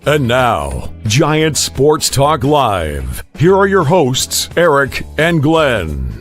And now, Giant Sports Talk Live. Here are your hosts, Eric and Glenn.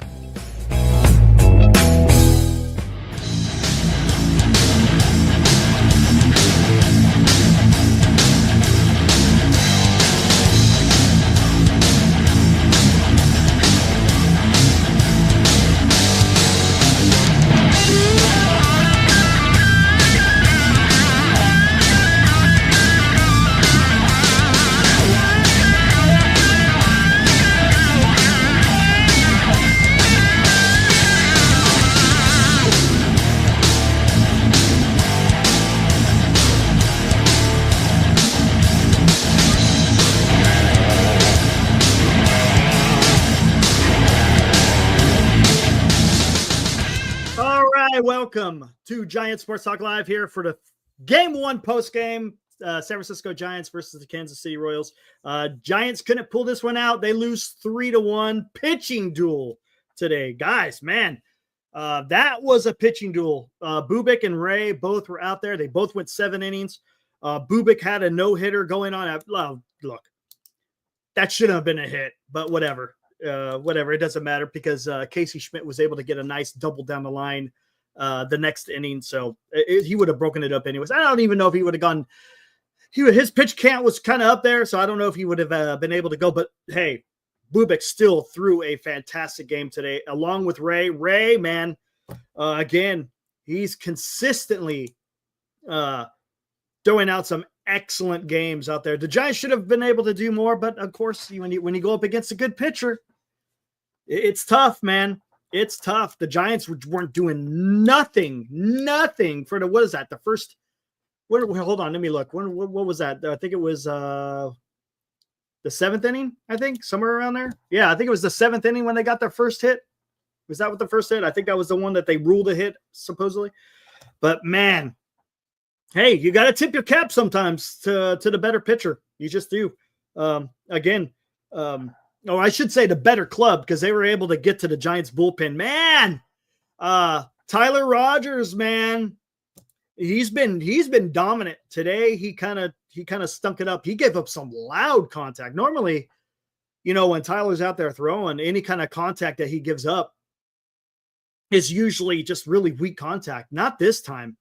Welcome to Giant Sports Talk Live here for the Game 1 postgame, San Francisco Giants versus the Kansas City Royals. Giants couldn't pull this one out. They lose 3-1. Pitching duel today. Guys, man, that was a pitching duel. Bubic and Ray both were out there. They both went 7 innings. Bubic had a no-hitter going on. Look, that shouldn't have been a hit, but whatever. It doesn't matter because Casey Schmidt was able to get a nice double down the line the next inning, so he would have broken it up anyways. I don't even know if he would have gone. His pitch count was kind of up there, so I don't know if he would have been able to go. But hey, Bubic still threw a fantastic game today, along with Ray. Ray, man, again, he's consistently throwing out some excellent games out there. The Giants should have been able to do more, but of course, when you go up against a good pitcher, it's tough, man. It's tough. The Giants weren't doing nothing for the, what is that? The first, hold on, let me look. What was that? I think it was the 7th inning, I think, somewhere around there. Yeah, I think it was the 7th inning when they got their first hit. Was that what the first hit? I think that was the one that they ruled a hit, supposedly. But, man, hey, you got to tip your cap sometimes to the better pitcher. You just do. Or I should say the better club, because they were able to get to the Giants bullpen. Man, Tyler Rogers, man, he's been dominant today. He kind of stunk it up. He gave up some loud contact. Normally, when Tyler's out there throwing, any kind of contact that he gives up is usually just really weak contact. Not this time.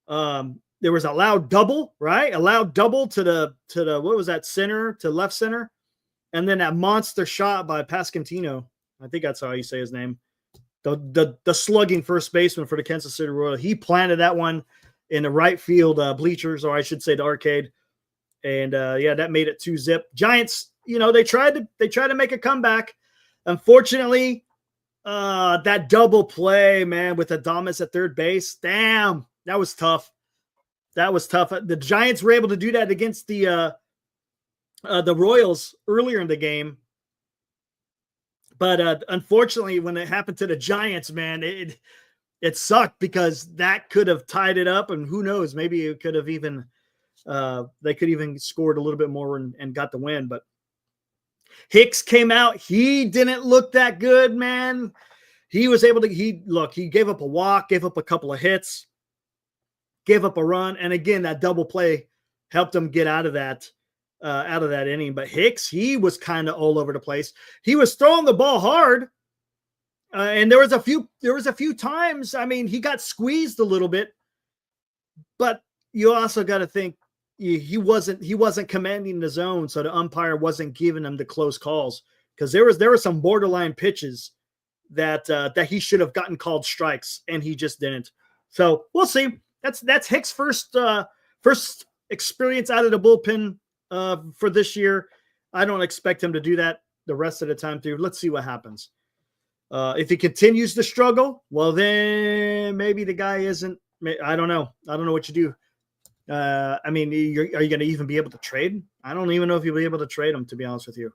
There was a loud double, right? A loud double to the what was that, center to left center. And then that monster shot by Pascantino. I think that's how you say his name. The slugging first baseman for the Kansas City Royals. He planted that one in the right field bleachers, or I should say the arcade. And that made it 2-zip. Giants, they tried to make a comeback. Unfortunately, that double play, man, with Adames at third base. Damn, that was tough. The Giants were able to do that against the Royals earlier in the game. But unfortunately, when it happened to the Giants, man, it sucked, because that could have tied it up. And who knows, maybe it could have even they could even scored a little bit more and got the win. But Hicks came out. He didn't look that good, man. He was able to, he gave up a walk, gave up a couple of hits, gave up a run. And again, that double play helped him get out of that inning. But Hicks, he was kind of all over the place. He was throwing the ball hard. And there was a few times, I mean, he got squeezed a little bit, but you also got to think he wasn't commanding the zone. So the umpire wasn't giving him the close calls, because there were some borderline pitches that he should have gotten called strikes, and he just didn't. So we'll see. That's Hicks' first experience out of the bullpen for this year. I don't expect him to do that the rest of the time too. Let's see what happens. If he continues to struggle, well, then maybe the guy isn't. I don't know. I don't know what you do. I mean, are you going to even be able to trade? I don't even know if you'll be able to trade him, to be honest with you.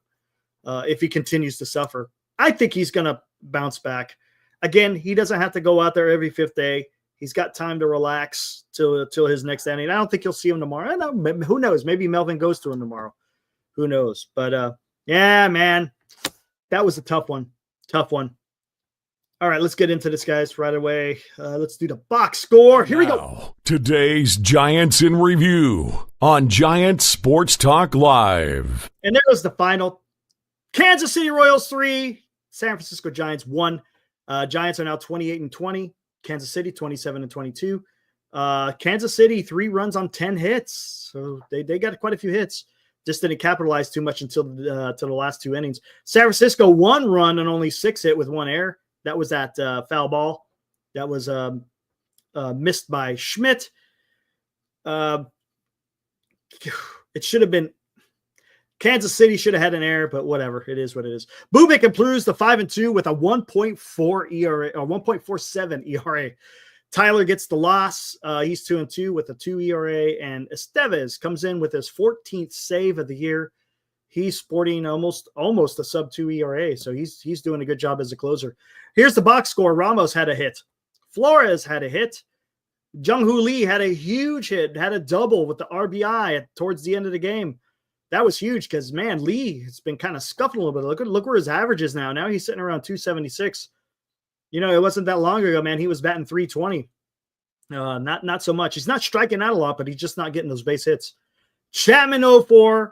If he continues to suffer, I think he's going to bounce back. Again, he doesn't have to go out there every fifth day. He's got time to relax till his next inning. I don't think you'll see him tomorrow. I don't know. Who knows? Maybe Melvin goes to him tomorrow. Who knows? But yeah, man, that was a tough one. Tough one. All right, let's get into this, guys, right away. Let's do the box score. Here we go. Today's Giants in Review on Giant Sports Talk Live. And there was the final. Kansas City Royals 3, San Francisco Giants 1. Giants are now 28-20. Kansas City 27-22. Kansas City 3 runs on 10 hits. So they got quite a few hits. Just didn't capitalize too much until the last 2 innings. San Francisco 1 run and only 6 hit with 1 error. That was that foul ball. That was missed by Schmidt. It should have been Kansas City should have had an error, but whatever. It is what it is. Bubic improves to 5-2 with a 1.4 ERA or 1.47 ERA. Tyler gets the loss. He's 2-2 with a 2 ERA, and Estevez comes in with his 14th save of the year. He's sporting almost a sub-2 ERA, so he's doing a good job as a closer. Here's the box score. Ramos had a hit. Flores had a hit. Jung-Hoo Lee had a huge hit, had a double with the RBI towards the end of the game. That was huge because, man, Lee has been kind of scuffing a little bit. Look where his average is now. Now he's sitting around 276. You know, it wasn't that long ago, man. He was batting 320. Not so much. He's not striking out a lot, but he's just not getting those base hits. Chapman 0-4.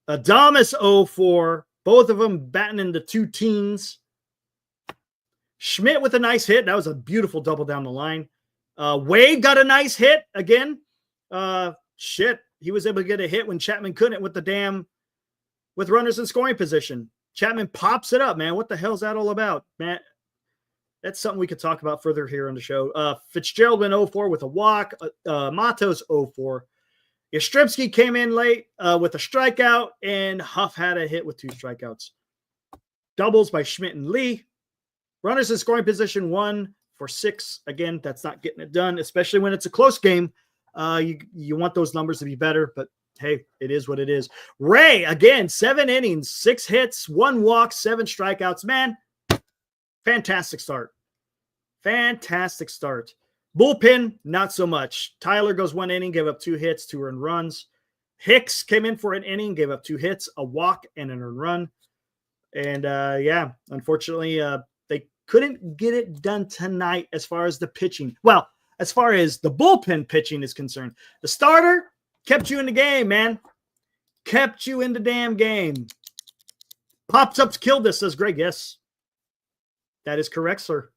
Adames 0-4. Both of them batting in the 2 teens. Schmidt with a nice hit. That was a beautiful double down the line. Wade got a nice hit again. He was able to get a hit when Chapman couldn't with runners in scoring position. Chapman pops it up, man. What the hell's that all about, man? That's something we could talk about further here on the show. Fitzgerald went 0-4 with a walk. Matos 0-4. Yastrzemski came in late with a strikeout, and Huff had a hit with 2 strikeouts. Doubles by Schmidt and Lee. Runners in scoring position 1 for 6. Again, that's not getting it done, especially when it's a close game. You want those numbers to be better, but hey, it is what it is. Ray, again, 7 innings, 6 hits, 1 walk, 7 strikeouts. Man, fantastic start. Fantastic start. Bullpen, not so much. Tyler goes 1 inning, gave up 2 hits, 2 earned runs. Hicks came in for an inning, gave up 2 hits, a walk, and an earned run. And unfortunately, they couldn't get it done tonight as far as the pitching. Well, as far as the bullpen pitching is concerned. The starter kept you in the game, man. Kept you in the damn game. Pop-ups killed this, says Greg. Yes. That is correct, sir.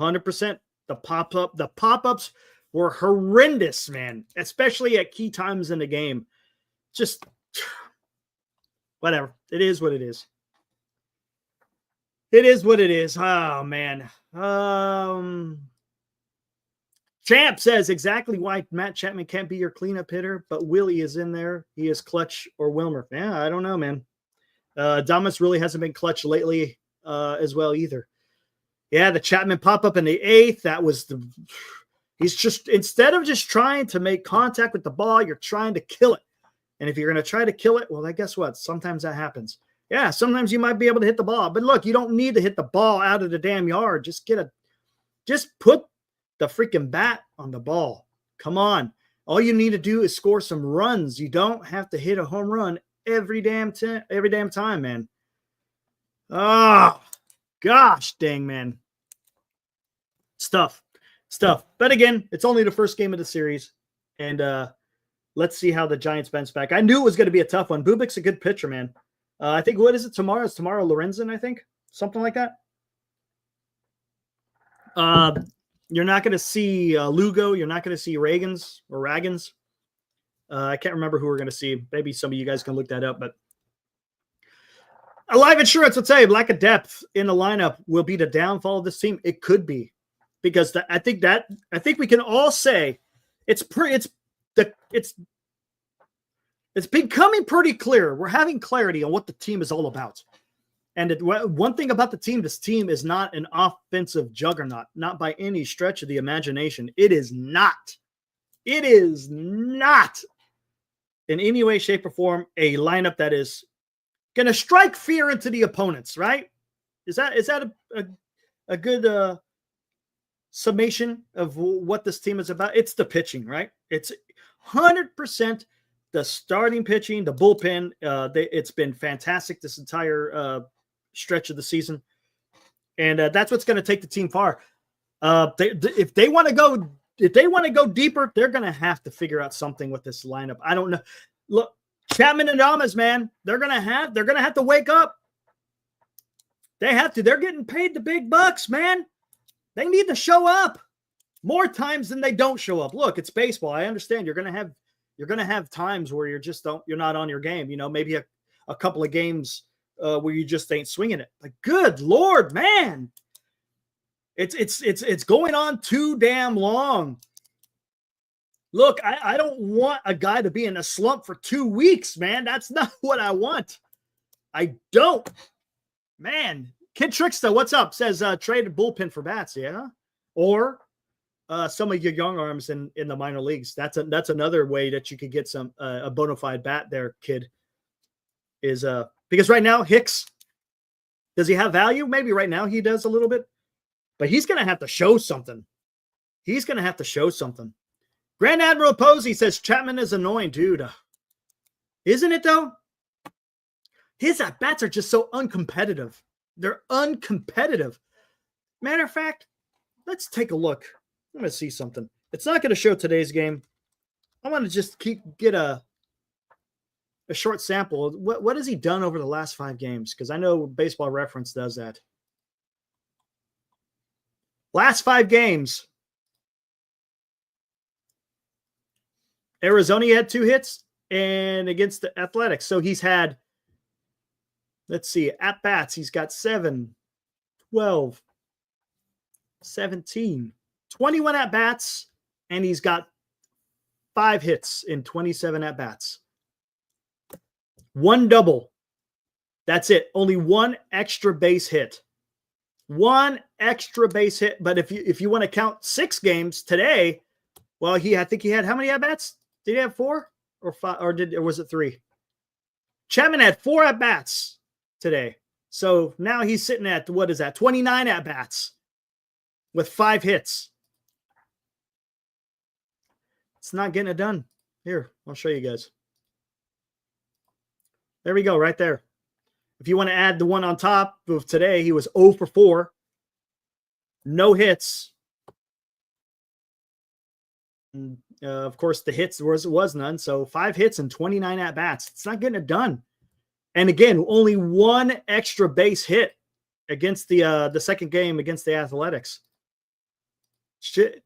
100%. The pop-ups were horrendous, man. Especially at key times in the game. Just whatever. It is what it is. It is what it is. Oh, man. Champ says exactly why Matt Chapman can't be your cleanup hitter, but Willie is in there. He is clutch or Wilmer. Yeah, I don't know, man. Damas really hasn't been clutch lately as well either. Yeah, the Chapman pop-up in the 8th, that was he's just, instead of just trying to make contact with the ball, you're trying to kill it. And if you're going to try to kill it, well, then guess what? Sometimes that happens. Yeah, sometimes you might be able to hit the ball. But look, you don't need to hit the ball out of the damn yard. Just put the freaking bat on the ball. Come on. All you need to do is score some runs. You don't have to hit a home run every damn time, man. Oh, gosh dang, man. Stuff. But again, it's only the first game of the series. And let's see how the Giants bounce back. I knew it was going to be a tough one. Bubic's a good pitcher, man. I think, what is it tomorrow? It's tomorrow Lorenzen, I think. Something like that. You're not going to see Lugo. You're not going to see Ragans. I can't remember who we're going to see. Maybe some of you guys can look that up. But a live insurance would say lack of depth in the lineup will be the downfall of this team. It could be, because I think we can all say it's becoming pretty clear. We're having clarity on what the team is all about. And one thing about this team is not an offensive juggernaut, not by any stretch of the imagination. It is not in any way, shape, or form a lineup that is going to strike fear into the opponents, right? Is that a good summation of what this team is about? It's the pitching, right? It's 100% the starting pitching, the bullpen. It's been fantastic this entire stretch of the season, and that's what's going to take the team far. If they want to go if they want to go deeper, they're going to have to figure out something with this lineup. I don't know. Look, Chapman and Adames, man, they're going to have to wake up. They have to. They're getting paid the big bucks, man. They need to show up more times than they don't show up. Look, it's baseball. I understand you're going to have times where you're not on your game. You know, maybe a couple of games where you just ain't swinging it. Like, good Lord, man. It's going on too damn long. Look, I don't want a guy to be in a slump for 2 weeks, man. That's not what I want. I don't. Man, Kid Trickster, what's up? Says trade a bullpen for bats, yeah? Or some of your young arms in the minor leagues. That's another way that you could get some a bona fide bat there, kid. Is because right now Hicks, does he have value? Maybe right now he does a little bit, but he's gonna have to show something. Grand Admiral Posey says Chapman is annoying, dude. Isn't it though? His at-bats are just so uncompetitive. They're uncompetitive. Matter of fact, let's take a look. I'm going to see something. It's not going to show today's game. I want to just get a short sample. What has he done over the last 5 games? Because I know Baseball Reference does that. Last 5 games. Arizona had 2 hits and against the Athletics. So he's had, let's see, at-bats. He's got 7, 12, 17, 21 at-bats, and he's got 5 hits in 27 at-bats. 1 double. That's it. Only 1 extra base hit. 1 extra base hit. But if you want to count 6 games today, well, I think he had how many at-bats? Did he have 4 or 5? Or was it 3? Chapman had 4 at-bats today. So now he's sitting at, what is that? 29 at-bats with 5 hits. It's not getting it done. Here, I'll show you guys. There we go, right there. If you want to add the one on top of today, he was 0 for 4. No hits. Of course, the hits was none. So 5 hits and 29 at-bats. It's not getting it done. And again, only 1 extra base hit against the second game against the Athletics. Shit.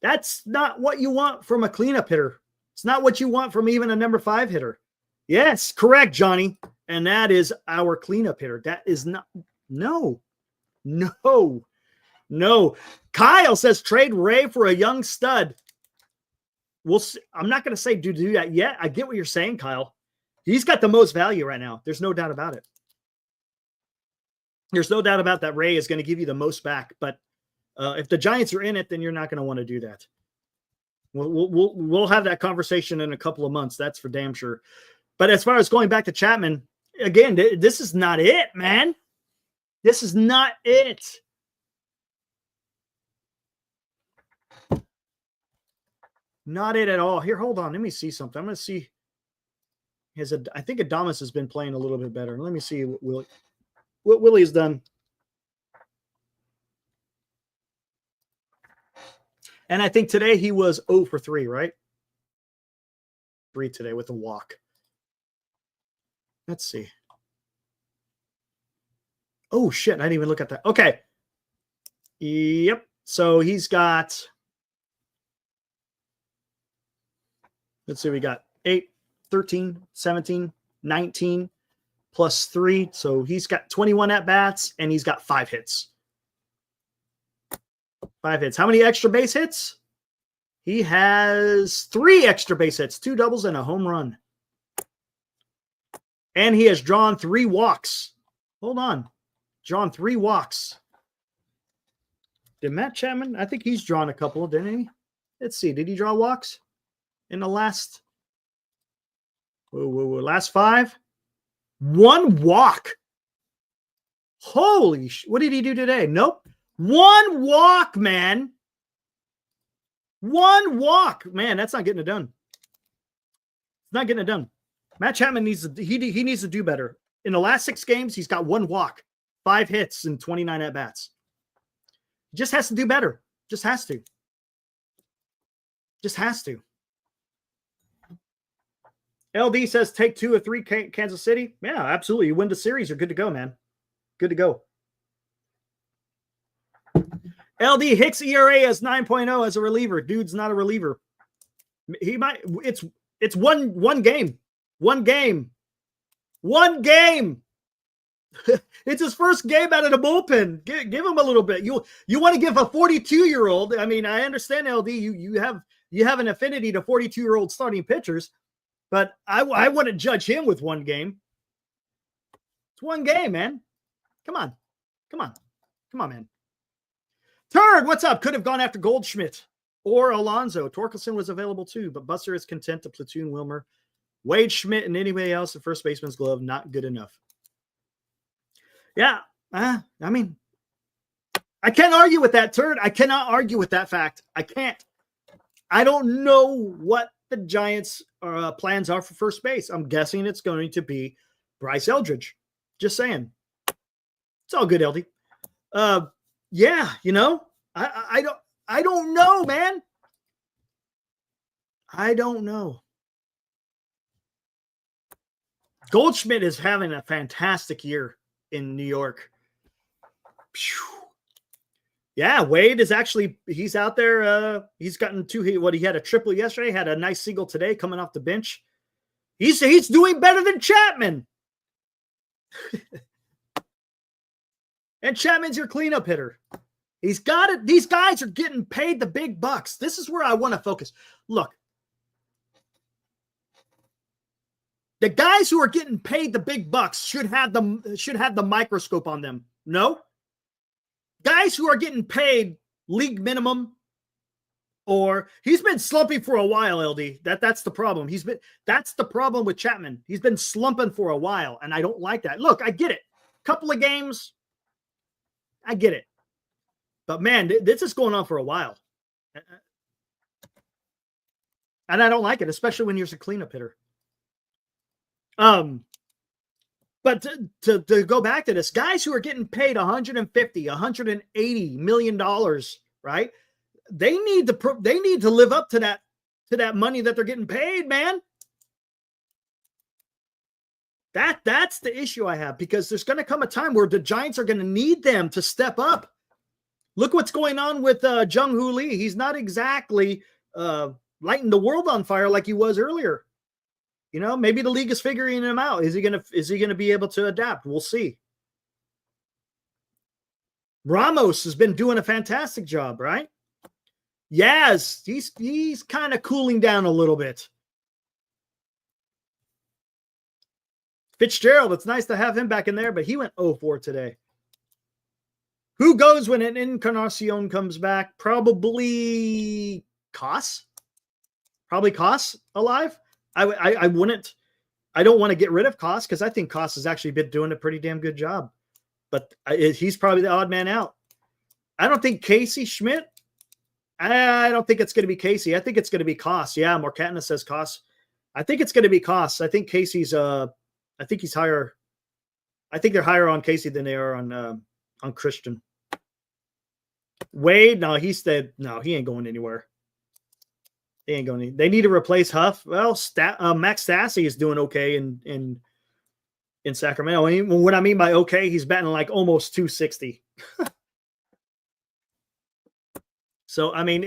That's not what you want from a cleanup hitter. It's not what you want from even a number 5 hitter. Yes, correct, Johnny. And that is our cleanup hitter. That is not, no. Kyle says trade Ray for a young stud. We'll see. I'm not going to say do that yet. I get what you're saying, Kyle. He's got the most value right now. There's no doubt about it. There's no doubt about that. Ray is going to give you the most back. But if the Giants are in it, then you're not going to want to do that. We'll have that conversation in a couple of months. That's for damn sure. But as far as going back to Chapman, again, this is not it, man. This is not it. Not it at all. Here, hold on. Let me see something. I'm going to see. I think Adames has been playing a little bit better. Let me see what Willie has done. And I think today he was 0 for 3, right? 3 today with a walk. Let's see. Oh, shit. I didn't even look at that. Okay. Yep. So he's got, let's see, we got 8, 13, 17, 19 plus 3. So he's got 21 at-bats and he's got 5 hits. 5 hits. How many extra base hits? He has 3 extra base hits, 2 doubles and a home run. And he has drawn 3 walks. Hold on. Drawn 3 walks. Did Matt Chapman? I think he's drawn a couple, didn't he? Let's see. Did he draw walks in the last? Last 5? 1 walk. Holy sh! What did he do today? Nope. 1 walk, man. 1 walk. Man, that's not getting it done. It's not getting it done. Matt Chapman needs to he needs to do better. In the last 6 games, he's got 1 walk, 5 hits, and 29 at-bats. Just has to do better. Just has to. Just has to. LD says take 2 or 3 Kansas City. Yeah, absolutely. You win the series, you're good to go, man. Good to go. LD Hicks ERA as 9.0 as a reliever. Dude's not a reliever. He might. It's one game. One game. It's his first game out of the bullpen. Give him a little bit. You want to give a 42-year-old. I mean, I understand, LD. You have an affinity to 42-year-old starting pitchers, but I wouldn't judge him with one game. It's one game, man. Come on, man. Turd, what's up? Could have gone after Goldschmidt or Alonso. Torkelson was available too, but Buster is content to platoon Wilmer. Wade Schmidt and anybody else at first baseman's glove, not good enough. Yeah, I mean, I can't argue with that, Turd. I cannot argue with that fact. I can't. I don't know what the Giants' plans are for first base. I'm guessing it's going to be Bryce Eldridge. Just saying. It's all good, LD. Yeah, you know, I don't know, man. I don't know. Goldschmidt is having a fantastic year in New York. Yeah, Wade is actually, he's out there. He's gotten he had a triple yesterday, had a nice single today coming off the bench. He's doing better than Chapman. And Chapman's your cleanup hitter. He's got it. These guys are getting paid the big bucks. This is where I want to focus. Look, the guys who are getting paid the big bucks should have the microscope on them. No, guys who are getting paid league minimum, or he's been slumping for a while. LD, that's the problem. That's the problem with Chapman. He's been slumping for a while, and I don't like that. Look, I get it. Couple of games, I get it. But man, this is going on for a while. And I don't like it, especially when you're a cleanup hitter. But to go back to this, guys who are getting paid $150, $180 million, right? They need to live up to that money that they're getting paid, man. That's the issue I have, because there's going to come a time where the Giants are going to need them to step up. Look what's going on with Jung-Hoo Lee. He's not exactly lighting the world on fire like he was earlier. You know, maybe the league is figuring him out. Is he gonna be able to adapt? We'll see. Ramos has been doing a fantastic job, right? Yes, he's kind of cooling down a little bit. Fitzgerald, it's nice to have him back in there, but he went 0-4 today. Who goes when an Encarnacion comes back? Probably Koss. Probably Koss alive. I wouldn't. I don't want to get rid of Koss, because I think Koss has actually been doing a pretty damn good job. But he's probably the odd man out. I don't think Casey Schmidt. I don't think it's going to be Casey. I think it's going to be Koss. Yeah, Morcatna says Koss. I think it's going to be Koss. I think Casey's. I think he's higher. I think they're higher on Casey than they are on Christian. Wade, no, he ain't going anywhere. They ain't going. They need to replace Huff. Well, Max Stassi is doing okay in Sacramento. And what I mean by okay, he's batting like almost 260. So I mean,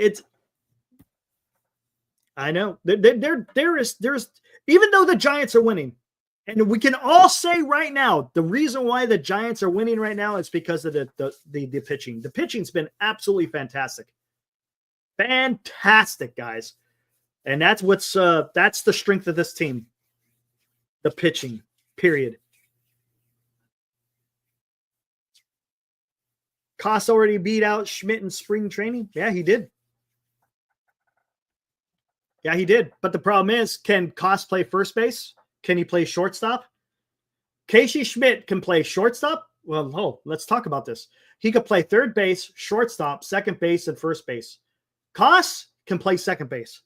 I know there's even though the Giants are winning, and we can all say right now the reason why the Giants are winning right now is because of the pitching. The pitching's been absolutely fantastic, guys. And that's that's the strength of this team. The pitching, period. Koss already beat out Schmidt in spring training. Yeah, he did. But the problem is, can Koss play first base? Can he play shortstop? Casey Schmidt can play shortstop. Well, let's talk about this. He could play third base, shortstop, second base, and first base. Koss can play second base.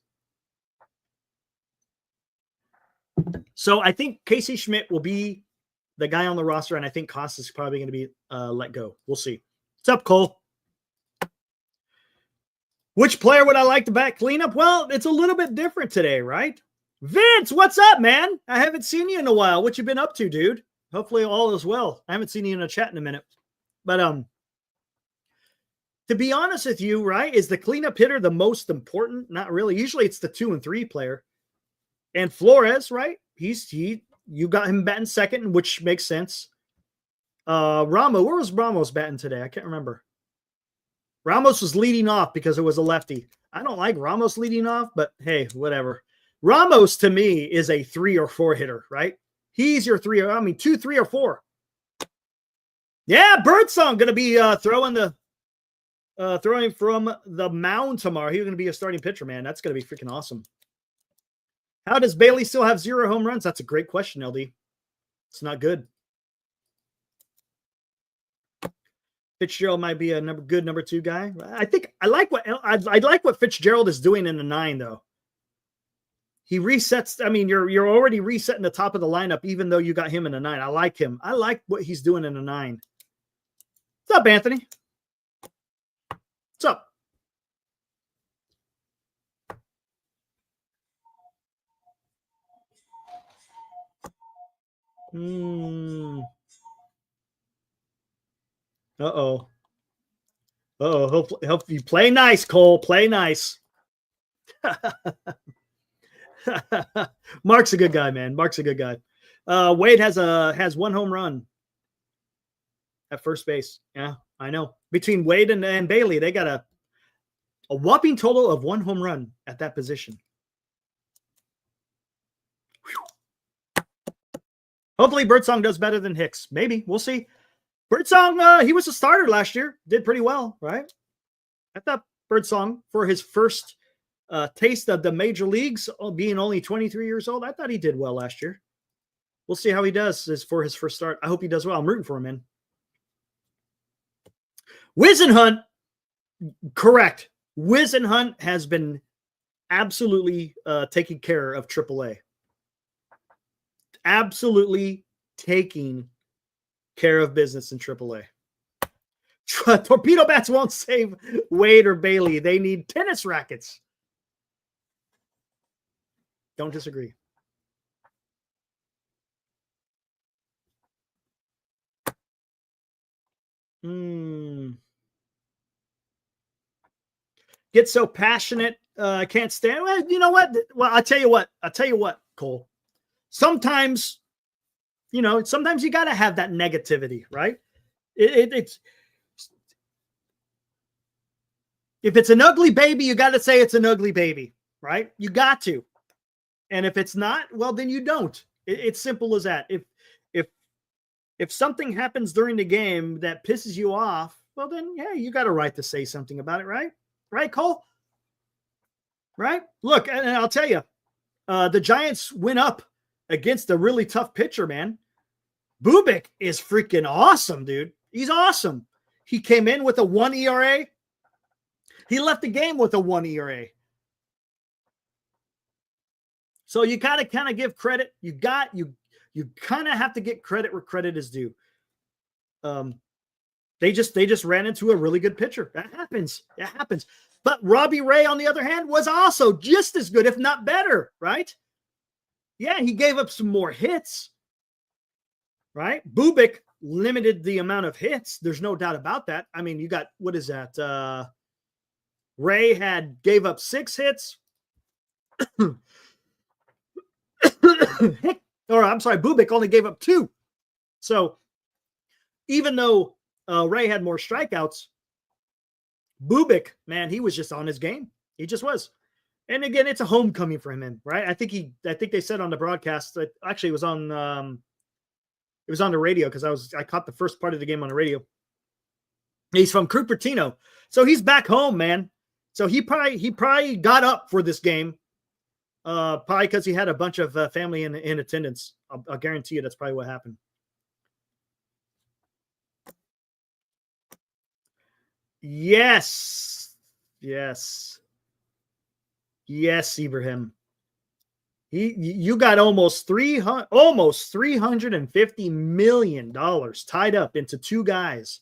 So I think Casey Schmidt will be the guy on the roster, and I think Koss is probably going to be let go. We'll see. What's up, Cole? Which player would I like to back cleanup? Well, it's a little bit different today, right? Vince, what's up, man? I haven't seen you in a while. What you been up to, dude? Hopefully all is well. I haven't seen you in a chat in a minute. But to be honest with you, right, is the cleanup hitter the most important? Not really. Usually it's the 2 and 3 player. And Flores, right? You got him batting second, which makes sense. Ramos, where was Ramos batting today? I can't remember. Ramos was leading off because it was a lefty. I don't like Ramos leading off, but hey, whatever. Ramos to me is a 3 or 4 hitter, right? He's your 2, 3, or 4. Yeah, Birdsong going to be throwing from the mound tomorrow. He's going to be a starting pitcher, man. That's going to be freaking awesome. How does Bailey still have 0 home runs? That's a great question, LD. It's not good. Fitzgerald might be a good number 2 guy. I like what Fitzgerald is doing in the 9, though. He resets. I mean, you're already resetting the top of the lineup, even though you got him in the 9. I like him. I like what he's doing in the 9. What's up, Anthony? What's up? Uh-oh. Hope you play nice, Cole. Play nice. Mark's a good guy, man. Mark's a good guy. Wade has 1 home run at first base. Yeah, I know. Between Wade and Bailey, they got a whopping total of 1 home run at that position. Whew. Hopefully Birdsong does better than Hicks. Maybe. We'll see. Birdsong, he was a starter last year. Did pretty well, right? I thought Birdsong, for his first taste of the major leagues, being only 23 years old, I thought he did well last year. We'll see how he does for his first start. I hope he does well. I'm rooting for him, man. Wizenhunt, correct. Wizenhunt has been absolutely taking care of AAA. Absolutely taking care of business in AAA. Torpedo bats won't save Wade or Bailey. They need tennis rackets. Don't disagree. Get so passionate. I can't stand. Well, you know what? Well, I'll tell you what, Cole. Sometimes you got to have that negativity, right? It's if it's an ugly baby, you got to say it's an ugly baby, right? You got to. And if it's not, well, then you don't. It's simple as that. If something happens during the game that pisses you off, well, then, yeah, you got a right to say something about it, right? Right, Cole? Right? Look, and I'll tell you, the Giants went up against a really tough pitcher, man. Bubic is freaking awesome, dude. He's awesome. He came in with a 1 ERA. He left the game with a 1 ERA. So you got to kind of give credit. You kind of have to get credit where credit is due. They just ran into a really good pitcher. That happens. It happens. But Robbie Ray, on the other hand, was also just as good, if not better, right? Yeah, he gave up some more hits, right? Bubic limited the amount of hits. There's no doubt about that. I mean, you got, what is that? Ray gave up 6 hits. Bubic only gave up 2. So even though Ray had more strikeouts, Bubic, man, he was just on his game. He just was. And again, it's a homecoming for him, right? I think they said on the broadcast that actually it was on the radio because I caught the first part of the game on the radio. He's from Cupertino, so he's back home, man. So he probably got up for this game, probably because he had a bunch of family in attendance. I'll guarantee you that's probably what happened. Yes, Ibrahim. You got almost $350 million tied up into 2 guys.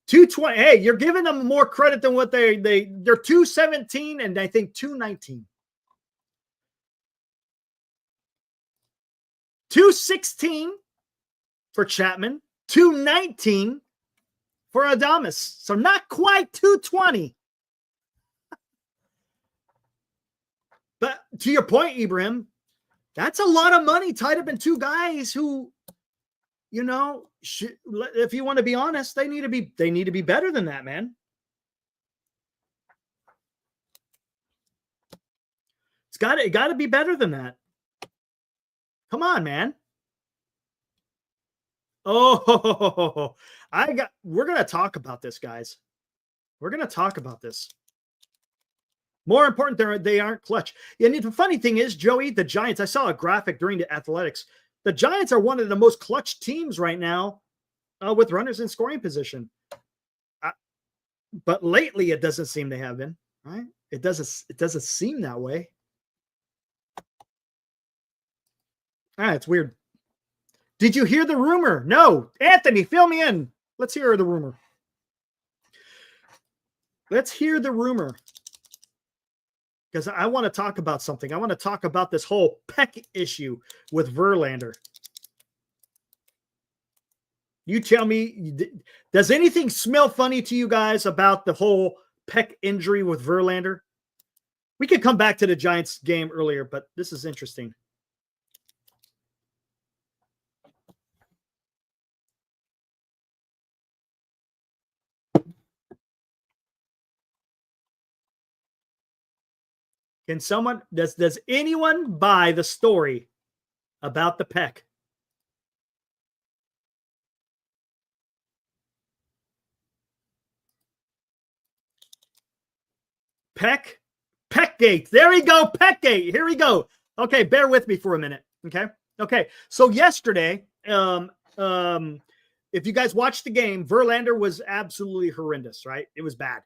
220. Hey, you're giving them more credit than what they're 217 and I think 219. 216 for Chapman, 219 for Adames. So not quite 220. But to your point, Ibrahim, that's a lot of money tied up in two guys who, you know, if you want to be honest, they need to be better than that, man. It got to be better than that. Come on, man. Oh, we're going to talk about this, guys. We're going to talk about this. More important, they aren't clutch. And the funny thing is, Joey, the Giants, I saw a graphic during the Athletics. The Giants are one of the most clutch teams right now with runners in scoring position. But lately, it doesn't seem they have been, right? It doesn't seem that way. It's weird. Did you hear the rumor? No. Anthony, fill me in. Let's hear the rumor. Let's hear the rumor. Because I want to talk about something. I want to talk about this whole Peck issue with Verlander. You tell me, does anything smell funny to you guys about the whole Peck injury with Verlander? We could come back to the Giants game earlier, but this is interesting. Can someone, does anyone buy the story about the Peck? Peckgate. There we go. Peckgate. Here we go. Okay. Bear with me for a minute. Okay. So yesterday, if you guys watched the game, Verlander was absolutely horrendous, right? It was bad.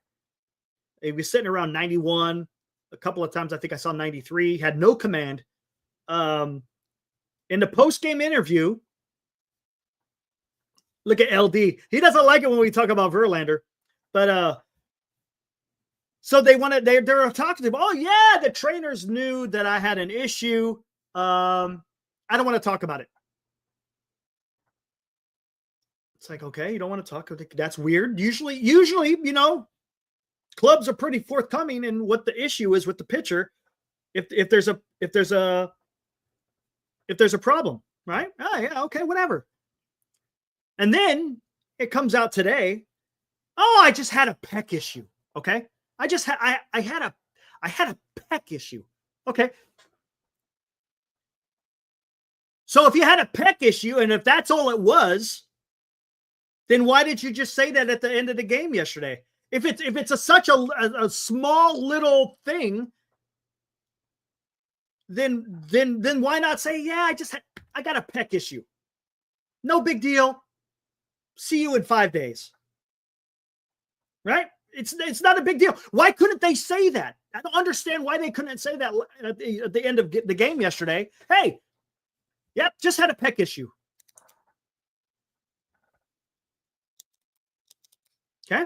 He was sitting around 91. A couple of times I think I saw 93. Had no command. In the post-game interview, look at LD. He doesn't like it when we talk about Verlander. But so they're talking to him. Oh, yeah, the trainers knew that I had an issue. I don't want to talk about it. It's like, okay, you don't want to talk. That's weird. Usually, you know, clubs are pretty forthcoming in what the issue is with the pitcher. If there's a problem, right? Oh yeah, okay, whatever. And then it comes out today. Oh, I just had a Peck issue. Okay, I had a Peck issue. Okay. So if you had a Peck issue, and if that's all it was, then why did you just say that at the end of the game yesterday? If it's such a small little thing, then why not say, yeah, I got a Peck issue. No big deal. See you in 5 days. Right? It's not a big deal. Why couldn't they say that? I don't understand why they couldn't say that at the end of the game yesterday. Hey, yep, just had a Peck issue. Okay.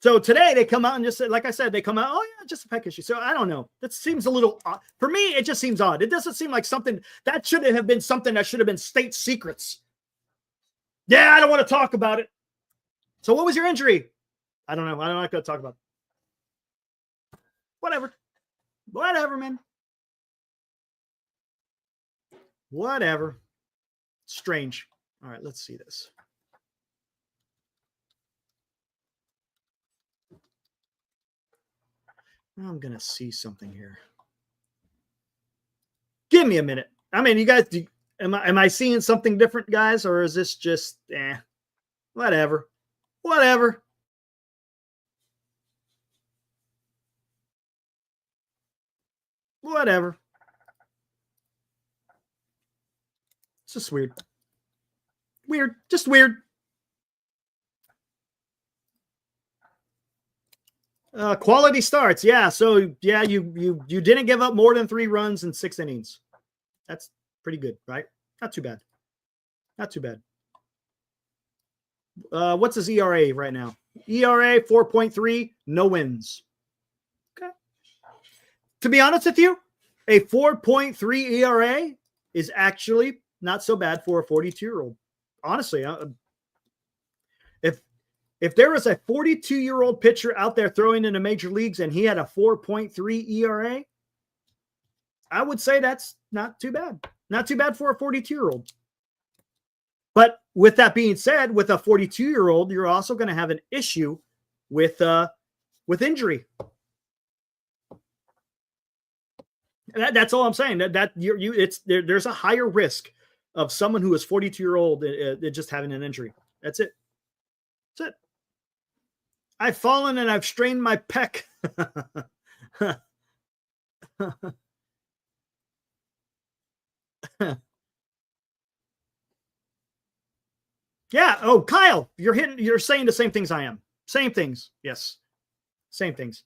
So today they come out and just said, like I said, they come out, oh yeah, just a Peck issue. So I don't know. That seems a little odd. For me, it just seems odd. It doesn't seem like something that should have been something that should have been state secrets. Yeah, I don't want to talk about it. So what was your injury? I don't know. I'm not going to talk about it. Whatever, man. Whatever. Strange. All right, let's see this. I'm going to see something here. Give me a minute. I mean, you guys, am I seeing something different, guys? Or is this just, whatever. Whatever. Whatever. It's just weird. Weird. Just weird. Quality starts. Yeah. So yeah, you didn't give up more than 3 runs in 6 innings. That's pretty good, right? Not too bad. Not too bad. What's his ERA right now? ERA 4.3, no wins. Okay. To be honest with you, a 4.3 ERA is actually not so bad for a 42-year-old. Honestly, if there was a 42-year-old pitcher out there throwing in the major leagues and he had a 4.3 ERA, I would say that's not too bad. Not too bad for a 42-year-old. But with that being said, with a 42-year-old, you're also going to have an issue with injury. That's all I'm saying. There's a higher risk of someone who is 42-year-old just having an injury. That's it. That's it. I've fallen and I've strained my pec. Yeah. Oh, Kyle, you're saying the same things I am. Same things. Yes. Same things.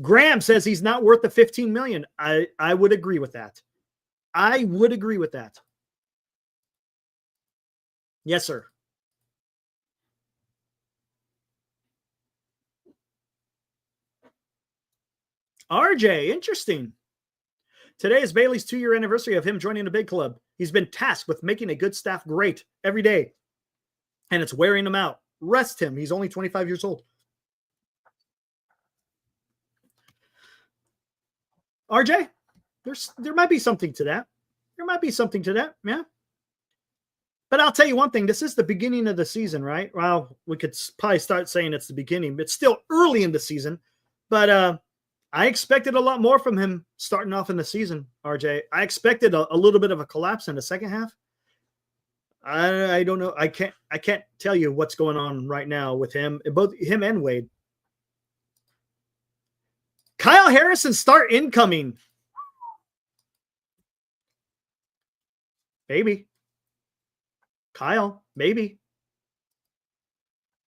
Graham says he's not worth the $15 million. I would agree with that. I would agree with that. Yes, sir. RJ, interesting. Today is Bailey's 2-year anniversary of him joining the big club. He's been tasked with making a good staff great every day, and it's wearing him out. Rest him. He's only 25 years old. RJ, there might be something to that. There might be something to that, yeah. But I'll tell you one thing. This is the beginning of the season, right? Well, we could probably start saying it's the beginning, but it's still early in the season. But I expected a lot more from him starting off in the season, RJ. I expected a little bit of a collapse in the second half. I don't know. I can't tell you what's going on right now with him, both him and Wade. Kyle Harrison start incoming. Maybe. Kyle, maybe.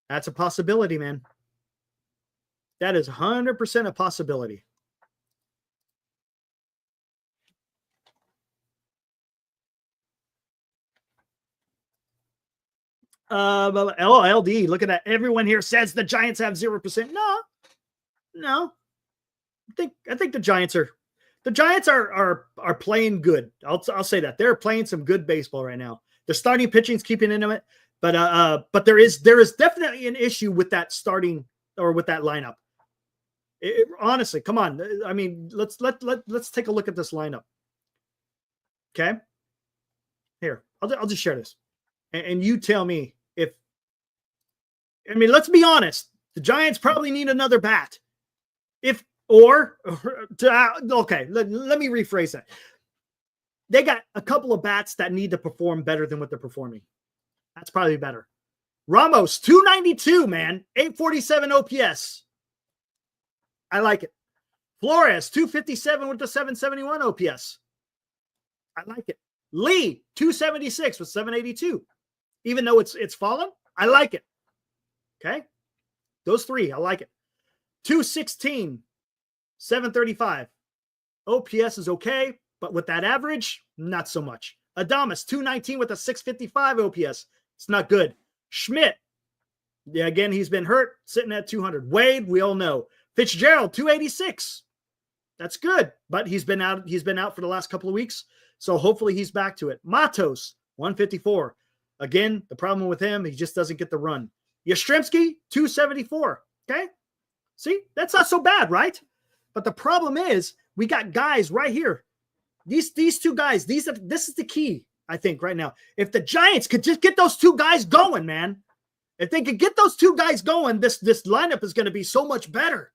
That's a possibility, man. That is 100% a possibility. LD, look at that. Everyone here says the Giants have 0%. No. I think the Giants are playing good. I'll say that. They're playing some good baseball right now. The starting pitching's keeping into it, but there is definitely an issue with that starting or with that lineup. Honestly, come on. I mean, let's take a look at this lineup. Okay, here I'll just share this, and you tell me if. I mean, let's be honest. The Giants probably need another bat. Okay, let me rephrase that. They got a couple of bats that need to perform better than what they're performing. That's probably better. Ramos, 292, man. 847 OPS. I like it. Flores, 257 with the 771 OPS. I like it. Lee, 276 with 782. Even though it's fallen, I like it. Okay? Those three, I like it. 216, 735. OPS is okay, but with that average, not so much. Adames, 219 with a 655 OPS. It's not good. Schmidt, yeah, again, he's been hurt, sitting at 200. Wade, we all know. Fitzgerald, 286. That's good, but he's been out for the last couple of weeks, so hopefully he's back to it. Matos, 154. Again, the problem with him, he just doesn't get the run. Yastrzemski, 274. Okay? See, that's not so bad, right? But the problem is we got guys right here. These two guys, this is the key, I think, right now. If the Giants could just get those two guys going, man. If they could get those two guys going, this lineup is going to be so much better.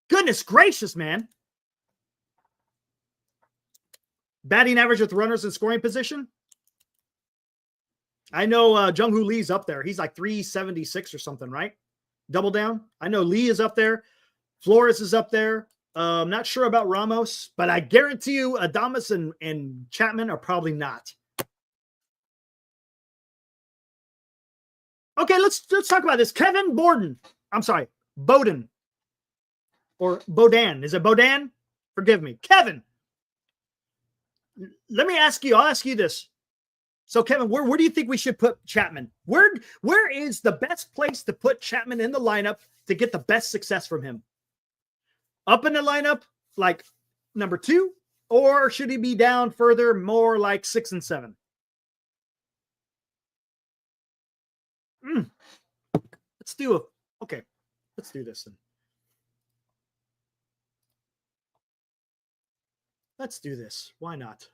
Goodness gracious, man. Batting average with runners in scoring position. I know Jung-Hoo Lee's up there. He's like 376 or something, right? Double down. I know Lee is up there. Flores is up there. I'm not sure about Ramos, but I guarantee you Adames and Chapman are probably not. Okay, let's talk about this. Kevin Borden. I'm sorry, Bowden. Or Bodan. Is it Bodan? Forgive me. Kevin. Let me ask you, I'll ask you this. So, Kevin, where do you think we should put Chapman? Where is the best place to put Chapman in the lineup to get the best success from him? Up in the lineup, like number 2, or should he be down further, more like 6 and 7? Let's do okay. Let's do this then. Let's do this. Why not?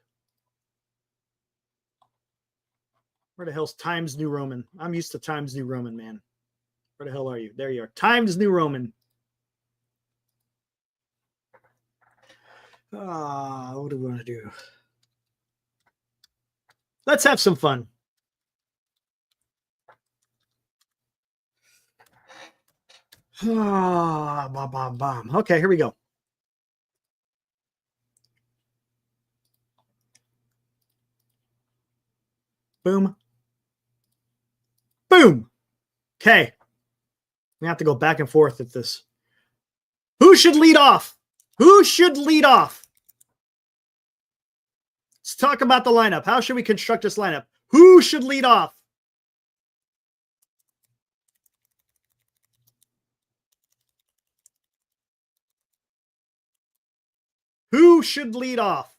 Where the hell's Times New Roman? I'm used to Times New Roman, man. Where the hell are you? There you are. Times New Roman. What do we want to do? Let's have some fun. Okay, here we go. Boom. Boom. Okay. We have to go back and forth at this. Who should lead off? Who should lead off? Let's talk about the lineup. How should we construct this lineup? Who should lead off? Who should lead off?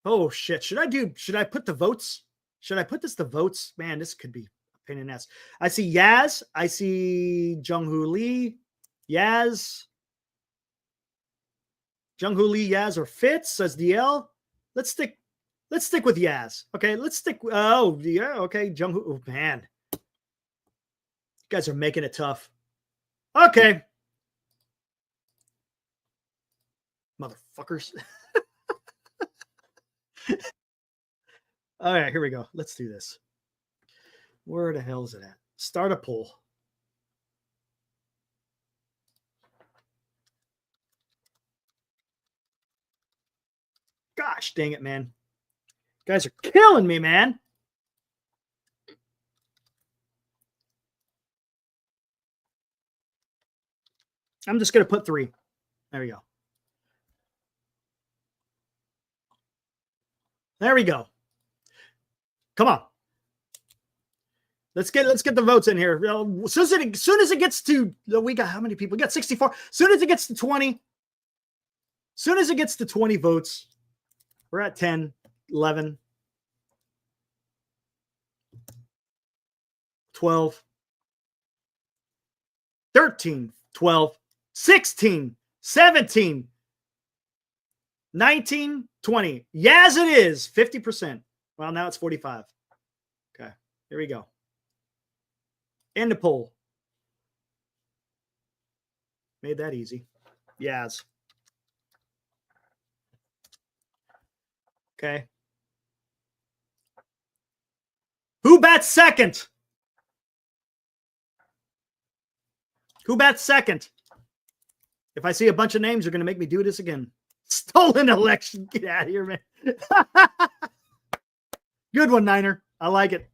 Oh, shit. Should I put the votes? Should I put this to votes? Man, this could be a pain in the ass. I see Yaz. I see Jung-Hoo Lee. Yaz. Jung-Hoo Lee, Yaz, or Fitz, says DL. Let's stick with Yaz. Okay, let's stick. Oh, yeah, okay. Jung-Hoo. Oh, man. You guys are making it tough. Okay. Motherfuckers. All right, here we go. Let's do this. Where the hell is it at? Start a poll. Gosh dang it, man. You guys are killing me, man. I'm just going to put 3. There we go. There we go. Come on. Let's get the votes in here. As soon as it gets to, we got how many people? We got 64. As soon as it gets to 20, soon as it gets to 20 votes, we're at 10, 11, 12, 13, 12, 16, 17, 19, 20. Yes, it is. 50%. Well, now it's 45. Okay, here we go. End the poll. Made that easy. Yes. Okay. Who bats second? Who bats second? If I see a bunch of names, you're going to make me do this again. Stolen election. Get out of here, man. Good one, Niner. I like it.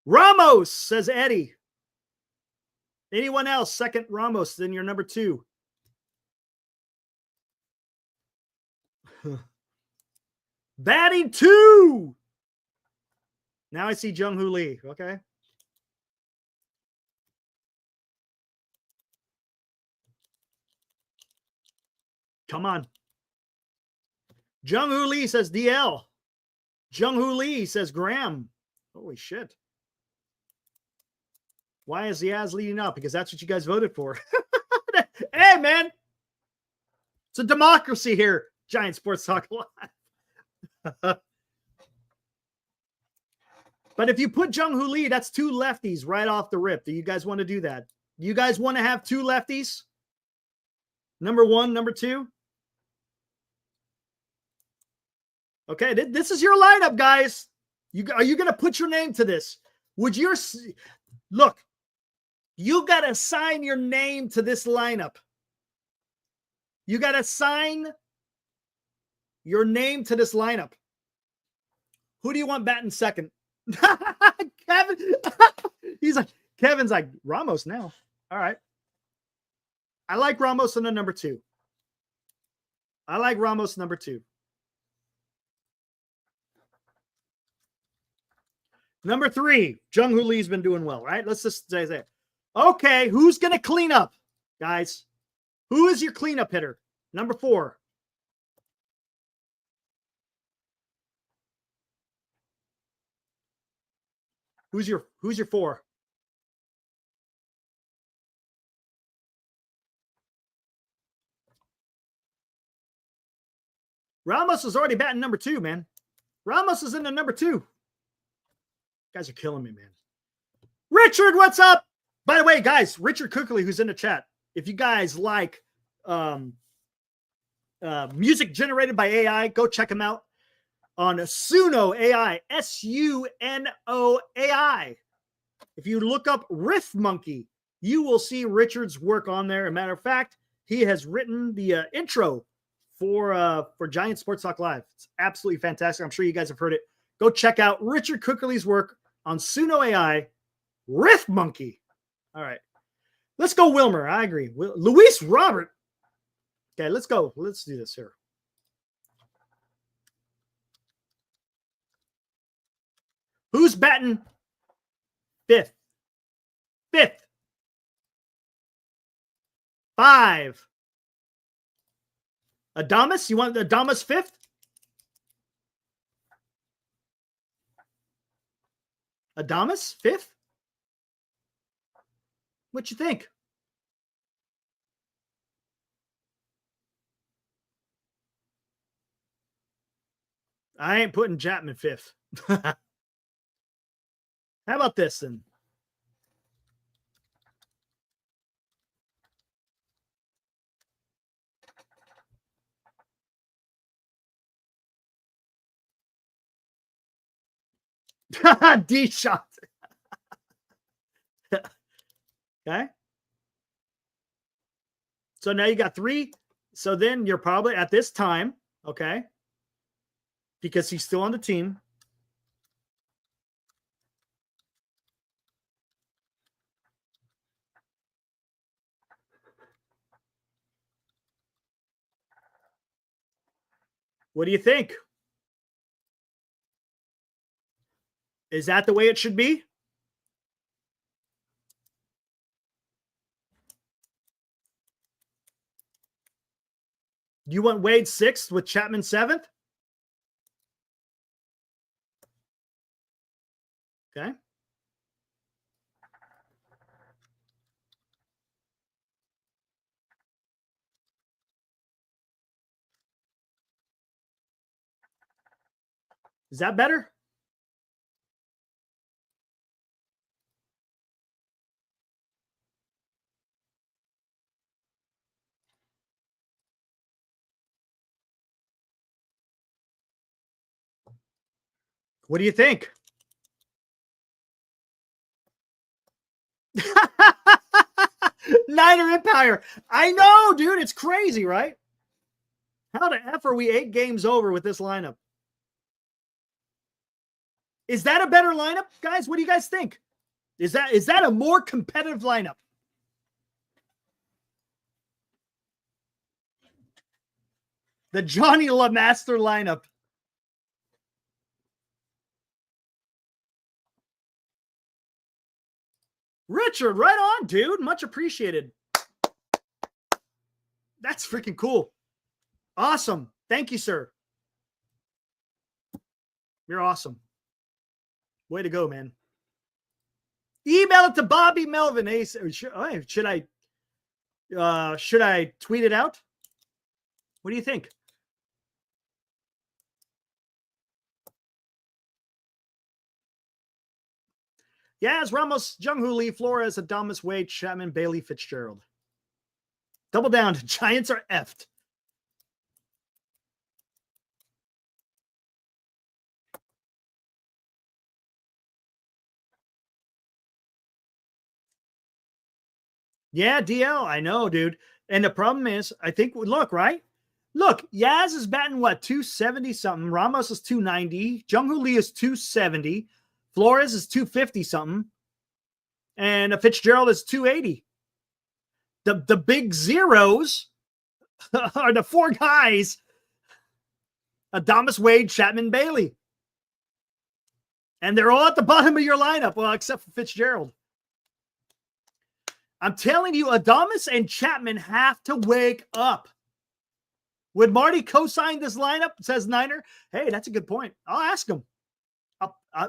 Ramos, says Eddie. Anyone else? Second Ramos, then you're number 2. Batting 2. Now I see Jung-Hoo Lee. Okay. Come on. Jung-Hoo Lee says DL. Jung-Hoo Lee says Graham. Holy shit. Why is Yaz leading up? Because that's what you guys voted for. Hey, man. It's a democracy here. Giant Sports Talk Live. But if you put Jung-Hoo Lee, that's 2 lefties right off the rip. Do you guys want to do that? Do you guys want to have 2 lefties? Number 1, number 2? Okay, this is your lineup, guys. Are you going to put your name to this? Would your look? You got to sign your name to this lineup. You got to sign your name to this lineup. Who do you want batting second? Kevin. Kevin's like Ramos now. All right. I like Ramos in the number 2. I like Ramos number 2. Number 3, Jung-Hoo Lee's been doing well, right? Let's just say that. Okay, who's going to clean up, guys? Who is your cleanup hitter? Number 4. Who's your 4? Ramos is already batting number 2, man. Ramos is in the number 2. Guys are killing me, man. Richard, what's up? By the way, guys, Richard Cookley, who's in the chat, if you guys like music generated by AI, go check him out on Suno AI, Suno AI. If you look up Riff Monkey, you will see Richard's work on there. As a matter of fact, he has written the intro for Giant Sports Talk Live. It's absolutely fantastic. I'm sure you guys have heard it. Go check out Richard Cookley's work on Suno AI, Riff Monkey. All right. Let's go, Wilmer. I agree. Luis Robert. Okay, let's go. Let's do this here. Who's batting 5th? 5. Adames? You want Adames 5th? Adames 5th? What you think? I ain't putting Chapman 5th. How about this then? D shot. Okay. So now you got 3. So then you're probably at this time, okay, because he's still on the team. What do you think? Is that the way it should be? You want Wade 6th with Chapman 7th? Okay. Is that better? What do you think? Niner Empire. I know, dude. It's crazy, right? How the F are we 8 games over with this lineup? Is that a better lineup, guys? What do you guys think? Is that a more competitive lineup? The Johnny LeMaster lineup. Richard, right on, dude. Much appreciated. That's freaking cool. Awesome. Thank you, sir. You're awesome. Way to go, man. Email it to Bobby Melvin. Hey, should I tweet it out? What do you think? Yaz, Ramos, Jung-Hoo Lee, Flores, Adames, Wade, Chapman, Bailey, Fitzgerald. Double down. Giants are effed. Yeah, DL, I know, dude. And the problem is, I think, look, right? Look, Yaz is batting, what, 270 something. Ramos is 290. Jung-Hoo Lee is 270. Flores is 250 something. And Fitzgerald is 280. The big zeros are the 4 guys: Adamas, Wade, Chapman, Bailey. And they're all at the bottom of your lineup, well, except for Fitzgerald. I'm telling you, Adamas and Chapman have to wake up. Would Marty co-sign this lineup? Says Niner. Hey, that's a good point. I'll ask him.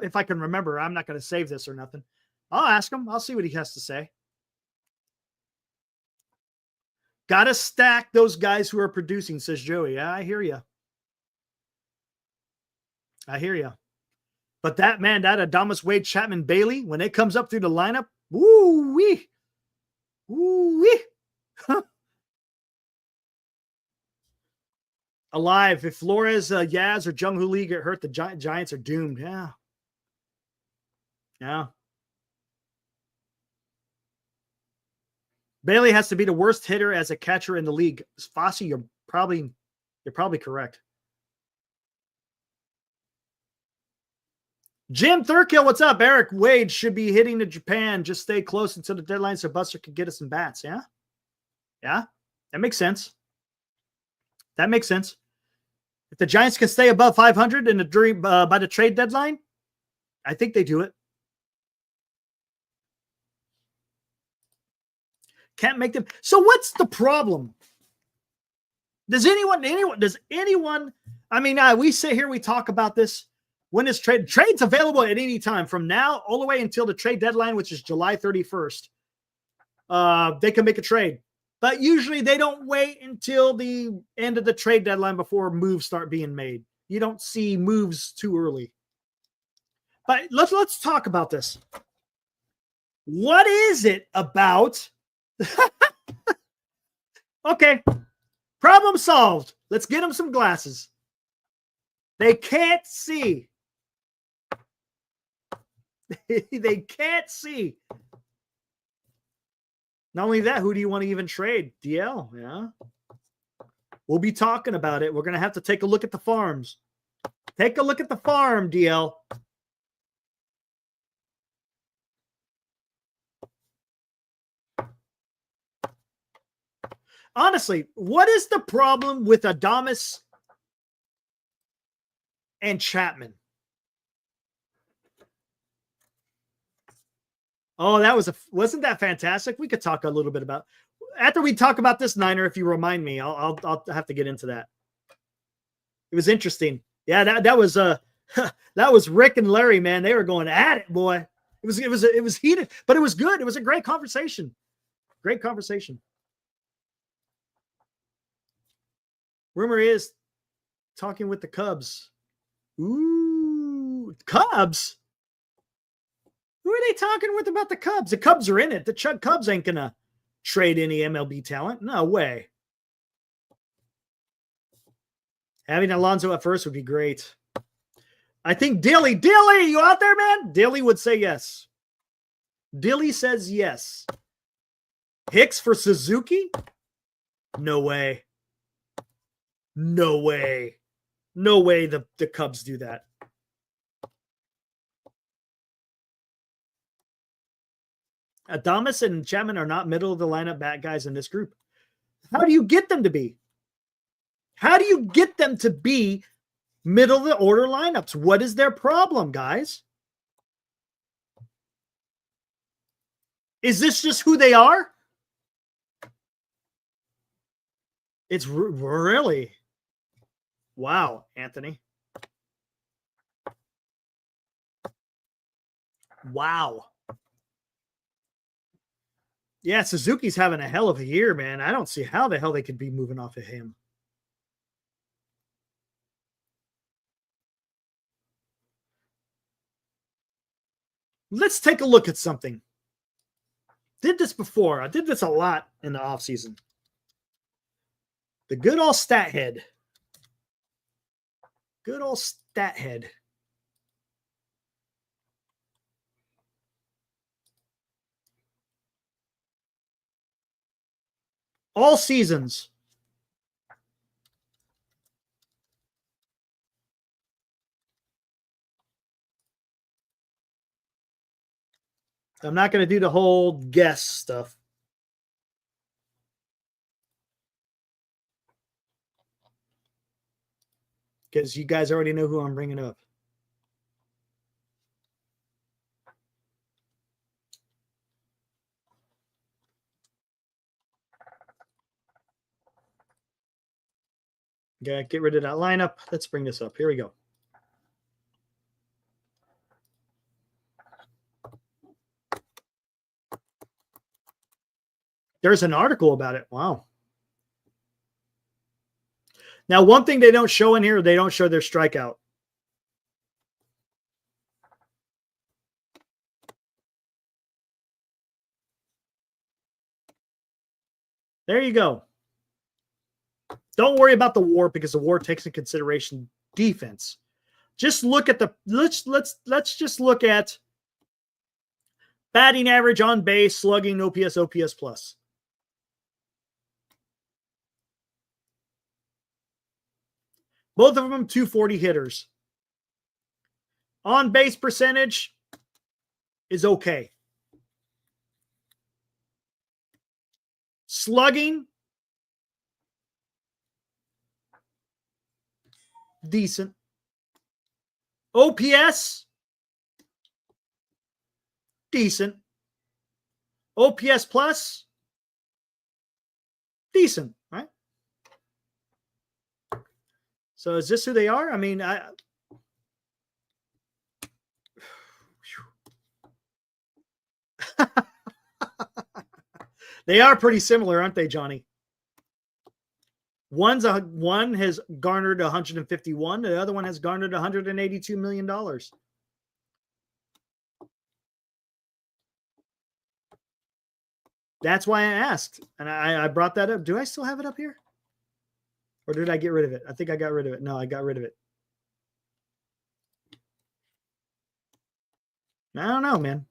If I can remember, I'm not going to save this or nothing. I'll ask him. I'll see what he has to say. Got to stack those guys who are producing, says Joey. Yeah, I hear you. I hear you. But that Adamas, Wade, Chapman, Bailey, when it comes up through the lineup, woo-wee. Woo-wee. Alive. If Flores, Yaz, or Jung-Hoo Lee get hurt, the Giants are doomed. Yeah. Yeah. Bailey has to be the worst hitter as a catcher in the league. Fossey, you're probably correct. Jim Thurkill, what's up? Eric Wade should be hitting to Japan. Just stay close until the deadline so Buster can get us some bats. Yeah? Yeah? That makes sense. That makes sense. If the Giants can stay above 500 in the by the trade deadline, I think they do it. Can't make them. So what's the problem? Does anyone, I mean, we sit here, we talk about this. When is trade's available at any time from now all the way until the trade deadline, which is July 31st. They can make a trade, but usually they don't wait until the end of the trade deadline before moves start being made. You don't see moves too early. But let's talk about this. What is it about? Okay, problem solved. Let's get them some glasses. They can't see. They can't see. Not only that, who do you want to even trade? DL, yeah. We'll be talking about it. We're going to have to take a look at the farms. Take a look at the farm, DL. Honestly, what is the problem with Adames and Chapman? Oh, wasn't that fantastic? We could talk a little bit about after we talk about this, Niner. If you remind me, I'll have to get into that. It was interesting. Yeah, that was that was Rick and Larry, man. They were going at it, boy. It was heated, but it was good. It was a great conversation. Great conversation. Rumor is talking with the Cubs. Ooh, Cubs. Who are they talking with about the Cubs? The Cubs are in it. The Cubs ain't going to trade any MLB talent. No way. Having Alonso at first would be great. I think Dilly, you out there, man? Dilly would say yes. Dilly says yes. Hicks for Suzuki? No way. No way. No way the Cubs do that. Adames and Chapman are not middle of the lineup bat guys in this group. How do you get them to be? How do you get them to be middle of the order lineups? What is their problem, guys? Is this just who they are? It's really. Wow, Anthony. Wow. Yeah, Suzuki's having a hell of a year, man. I don't see how the hell they could be moving off of him. Let's take a look at something. Did this before. I did this a lot in the offseason. The good old stat head. Good old stat head. All seasons. I'm not going to do the whole guess stuff. because you guys already know who I'm bringing up. Okay, get rid of that lineup. Let's bring this up. Here we go. There's an article about it. Wow. Now, one thing they don't show in here, they don't show their strikeout. There you go. Don't worry about the WAR because the WAR takes into consideration defense. Just look at the let's just look at batting average, on base, slugging, OPS, OPS plus. Both of them 240 hitters. On base percentage is okay. Slugging, decent. OPS, decent. OPS plus, decent, right? So is this who they are? I mean, they are pretty similar, aren't they, Johnny? One has garnered 151, the other one has garnered $182 million. That's why I asked, and I brought that up. Do I still have it up here? Or did I get rid of it? I think I got rid of it. No, I got rid of it. I don't know, man.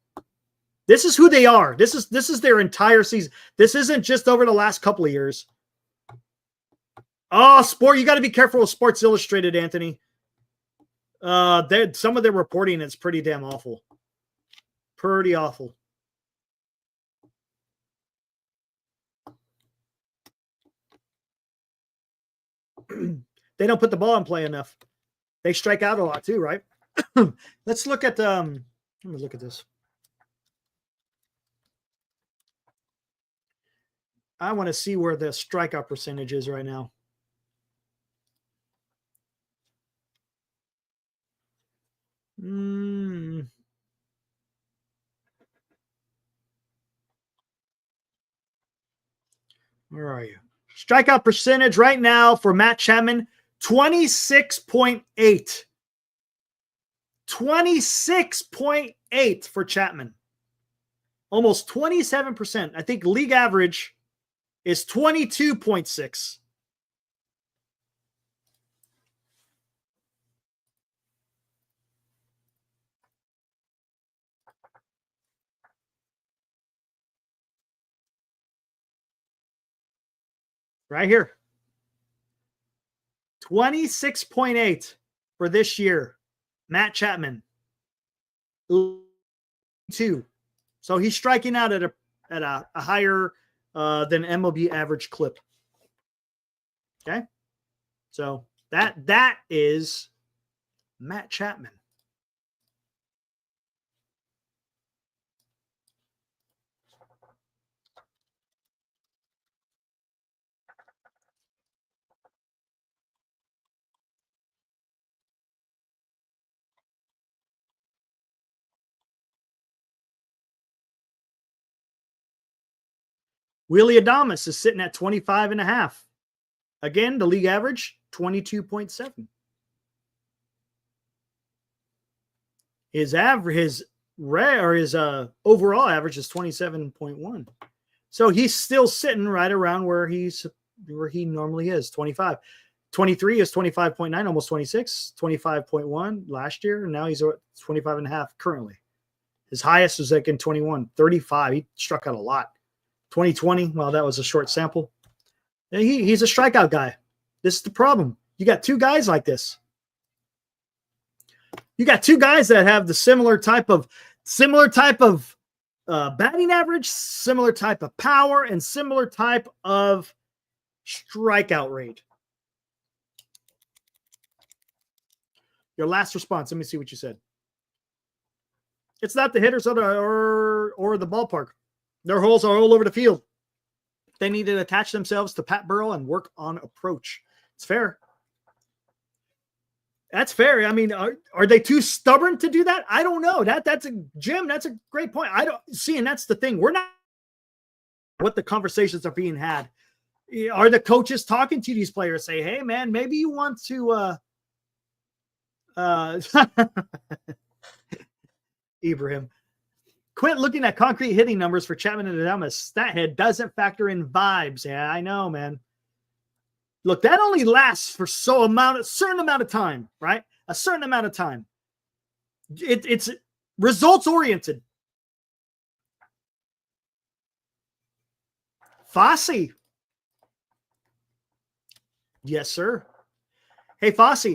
This is who they are. This is their entire season. This isn't just over the last couple of years. Oh, sport! You got to be careful with Sports Illustrated, Anthony. Some of their reporting is pretty damn awful. Pretty awful. They don't put the ball in play enough. They strike out a lot too, right? Let's look at let me look at this. I want to see where the strikeout percentage is right now. Where are you? Strikeout percentage right now for Matt Chapman, 26.8. 26.8 for Chapman. Almost 27%. I think league average is 22.6. Right here. 26.8 for this year. Matt Chapman. 2. So he's striking out at a higher than MLB average clip. Okay? So that is Matt Chapman. Willie Adames is sitting at 25.5. Again, the league average, 22.7. His overall average is 27.1. So he's still sitting right around where he normally is, 25. 23 is 25.9, almost 26, 25.1 last year, and now he's at 25.5 currently. His highest was like in 21, 35. He struck out a lot. 2020, well, that was a short sample. He's a strikeout guy. This is the problem. You got two guys like this. You got two guys that have the similar type of batting average, similar type of power, and similar type of strikeout rate. Your last response. Let me see what you said. It's not the hitters or the ballpark. Their holes are all over the field. They need to attach themselves to Pat Burrell and work on approach. It's fair. That's fair. I mean, are they too stubborn to do that? I don't know. That's Jim. That's a great point. I don't see, and that's the thing. We're not what the conversations are being had. Are the coaches talking to these players? Say, hey, man, maybe you want to. Ibrahim, quit looking at concrete hitting numbers for Chapman and Adames. Stathead doesn't factor in vibes. Yeah, I know, man. Look, that only lasts for a certain amount of time, right? A certain amount of time. It's results oriented. Fosse. Yes, sir. Hey, Fosse.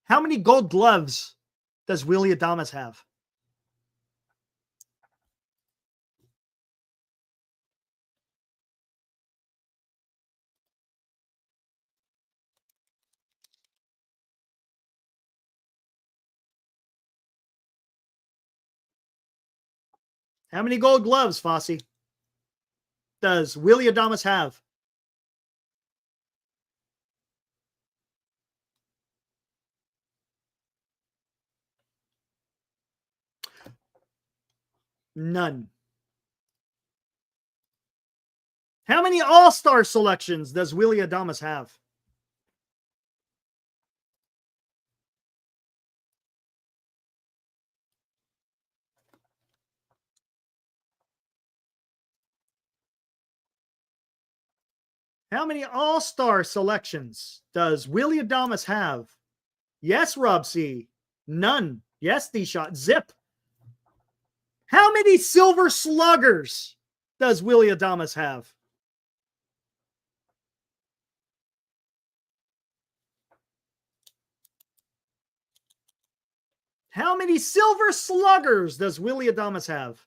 How many gold gloves does Willy Adames have? How many gold gloves, Fosse, does Willy Adames have? None. How many all-star selections does Willy Adames have? How many all-star selections does Willy Adames have? Yes, Rob C. None. Yes, D-Shot. Zip. How many silver sluggers does Willy Adames have? How many silver sluggers does Willy Adames have?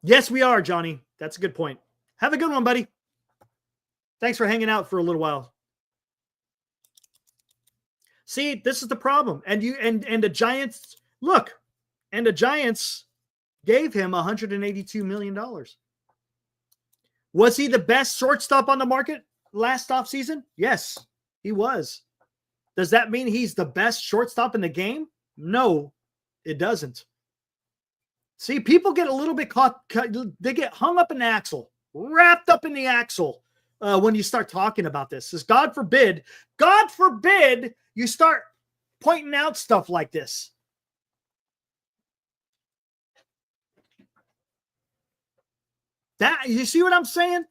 Yes, we are, Johnny. That's a good point. Have a good one, buddy. Thanks for hanging out for a little while. See, this is the problem. And the Giants, look, and the Giants gave him $182 million. Was he the best shortstop on the market last offseason? Yes, he was. Does that mean he's the best shortstop in the game? No, it doesn't. See, people get a little bit caught. They get hung up in the axle, wrapped up in the axle when you start talking about this. Because God forbid you start pointing out stuff like this. That, you see what I'm saying?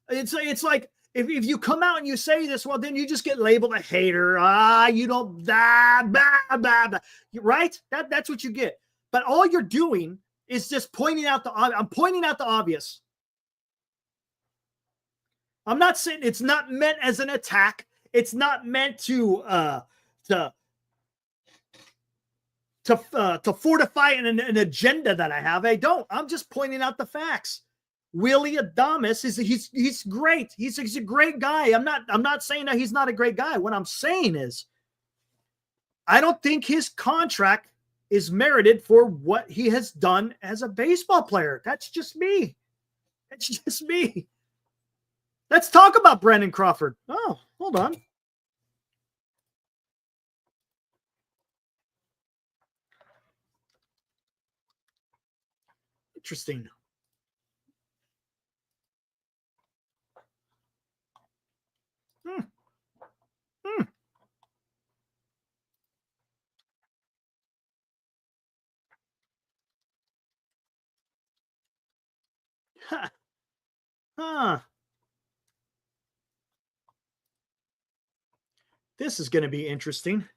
It's like if you come out and you say this, well, then you just get labeled a hater. You don't blah, blah, blah, blah. Right? That's what you get. But all you're doing is just pointing out I'm pointing out the obvious. I'm not saying it's not meant as an attack. It's not meant to fortify an agenda that I have. I'm just pointing out the facts. Willy Adames he's great. He's a great guy. I'm not saying that he's not a great guy. What I'm saying is I don't think his contract is merited for what he has done as a baseball player. That's just me. That's just me. Let's talk about Brandon Crawford. Oh, hold on. Interesting. Huh. This is going to be interesting.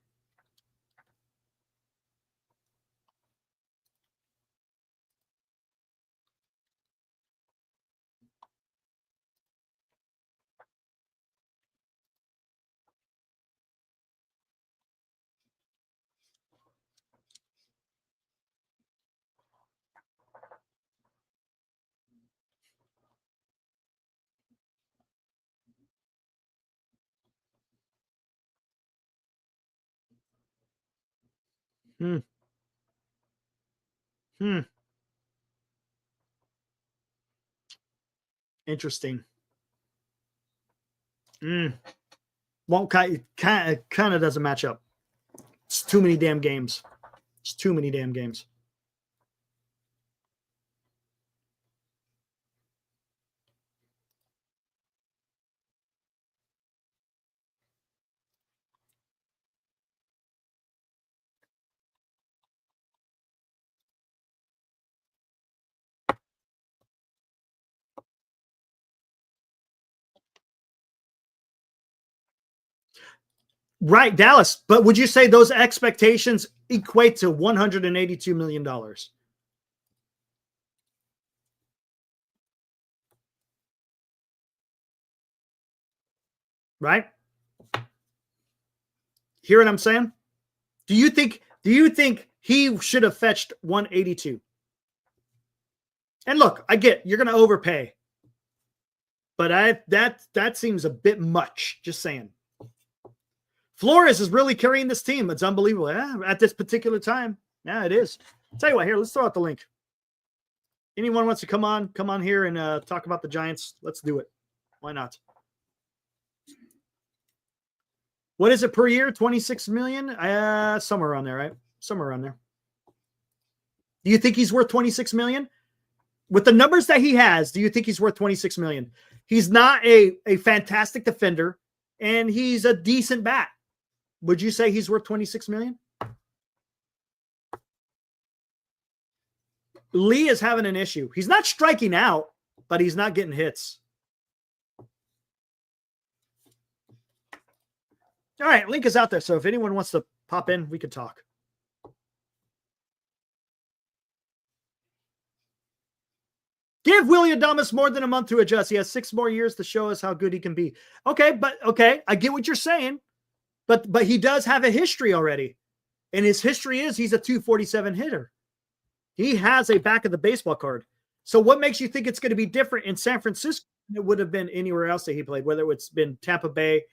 Hmm. Hmm. Interesting. Mm. Won't kind of doesn't match up. It's too many damn games. It's too many damn games. Right, Dallas. But would you say those expectations equate to $182 million? Right? Hear what I'm saying? Do you think he should have fetched 182? And look, I get you're going to overpay. But that seems a bit much, just saying. Flores is really carrying this team. It's unbelievable. Yeah, at this particular time. Yeah, it is. I'll tell you what, here, let's throw out the link. Anyone wants to come on here and talk about the Giants? Let's do it. Why not? What is it per year? 26 million? Somewhere around there, right? Somewhere around there. Do you think he's worth 26 million? With the numbers that he has, do you think he's worth 26 million? He's not a fantastic defender, and he's a decent bat. Would you say he's worth 26 million? Lee is having an issue. He's not striking out, but he's not getting hits. All right, link is out there. So if anyone wants to pop in, we could talk. Give Willie Adames more than a month to adjust. He has 6 more years to show us how good he can be. Okay, I get what you're saying. But he does have a history already. And his history is he's a 247 hitter. He has a back of the baseball card. So what makes you think it's going to be different in San Francisco than it would have been anywhere else that he played, whether it's been Tampa Bay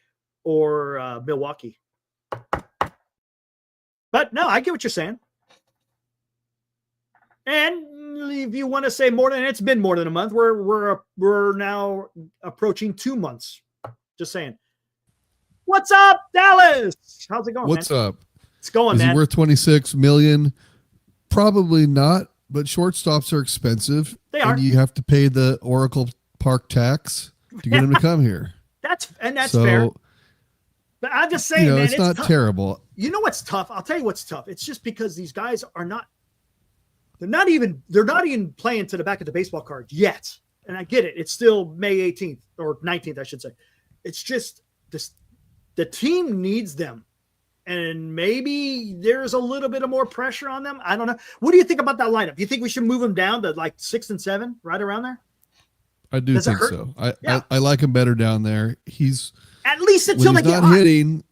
or Milwaukee? But no, I get what you're saying. And if you want to say more than, it's been more than a month. We're now approaching 2 months. Just saying. What's up, Dallas? How's it going? What's up? It's going, man. Is he worth 26 million? Probably not, but shortstops are expensive. They are. And you have to pay the Oracle Park tax to get him to come here. That's fair. But I'm just saying, man, it's not tough. terrible. You know what's tough? I'll tell you what's tough. It's just because these guys are not. They're not even playing to the back of the baseball card yet. And I get it. It's still May 18th or 19th, I should say. It's just this. The team needs them. And maybe there's a little bit of more pressure on them. I don't know. What do you think about that lineup? Do you think we should move them down to like 6 and 7, right around there? I do think so. I like him better down there. He's at least until they get not hitting,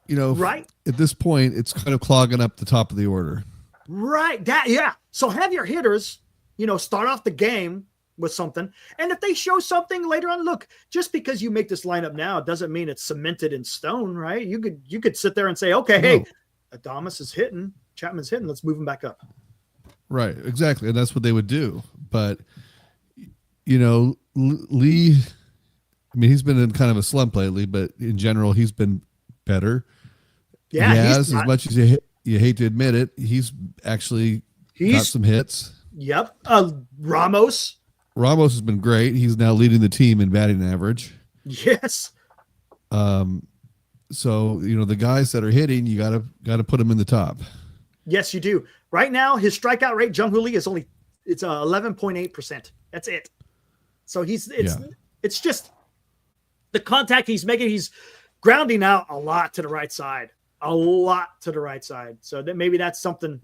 right at this point, it's kind of clogging up the top of the order. Right. So have your hitters, start off the game with something. And if they show something later on, look, just because you make this lineup now doesn't mean it's cemented in stone, right? You could sit there and say, okay, hey, Adames is hitting, Chapman's hitting, let's move him back up. Right, exactly. And that's what they would do. But, Lee, I mean, he's been in kind of a slump lately, but in general, he's been better. Yeah, as much as you hate to admit it, he's actually got some hits. Yep. Ramos has been great. He's now leading the team in batting average. Yes. So, the guys that are hitting, you gotta put them in the top. Yes, you do. Right now, his strikeout rate, Jung Hoo Lee, is it's 11.8%. That's it. So it's just the contact he's making. He's grounding out a lot to the right side. So maybe that's something.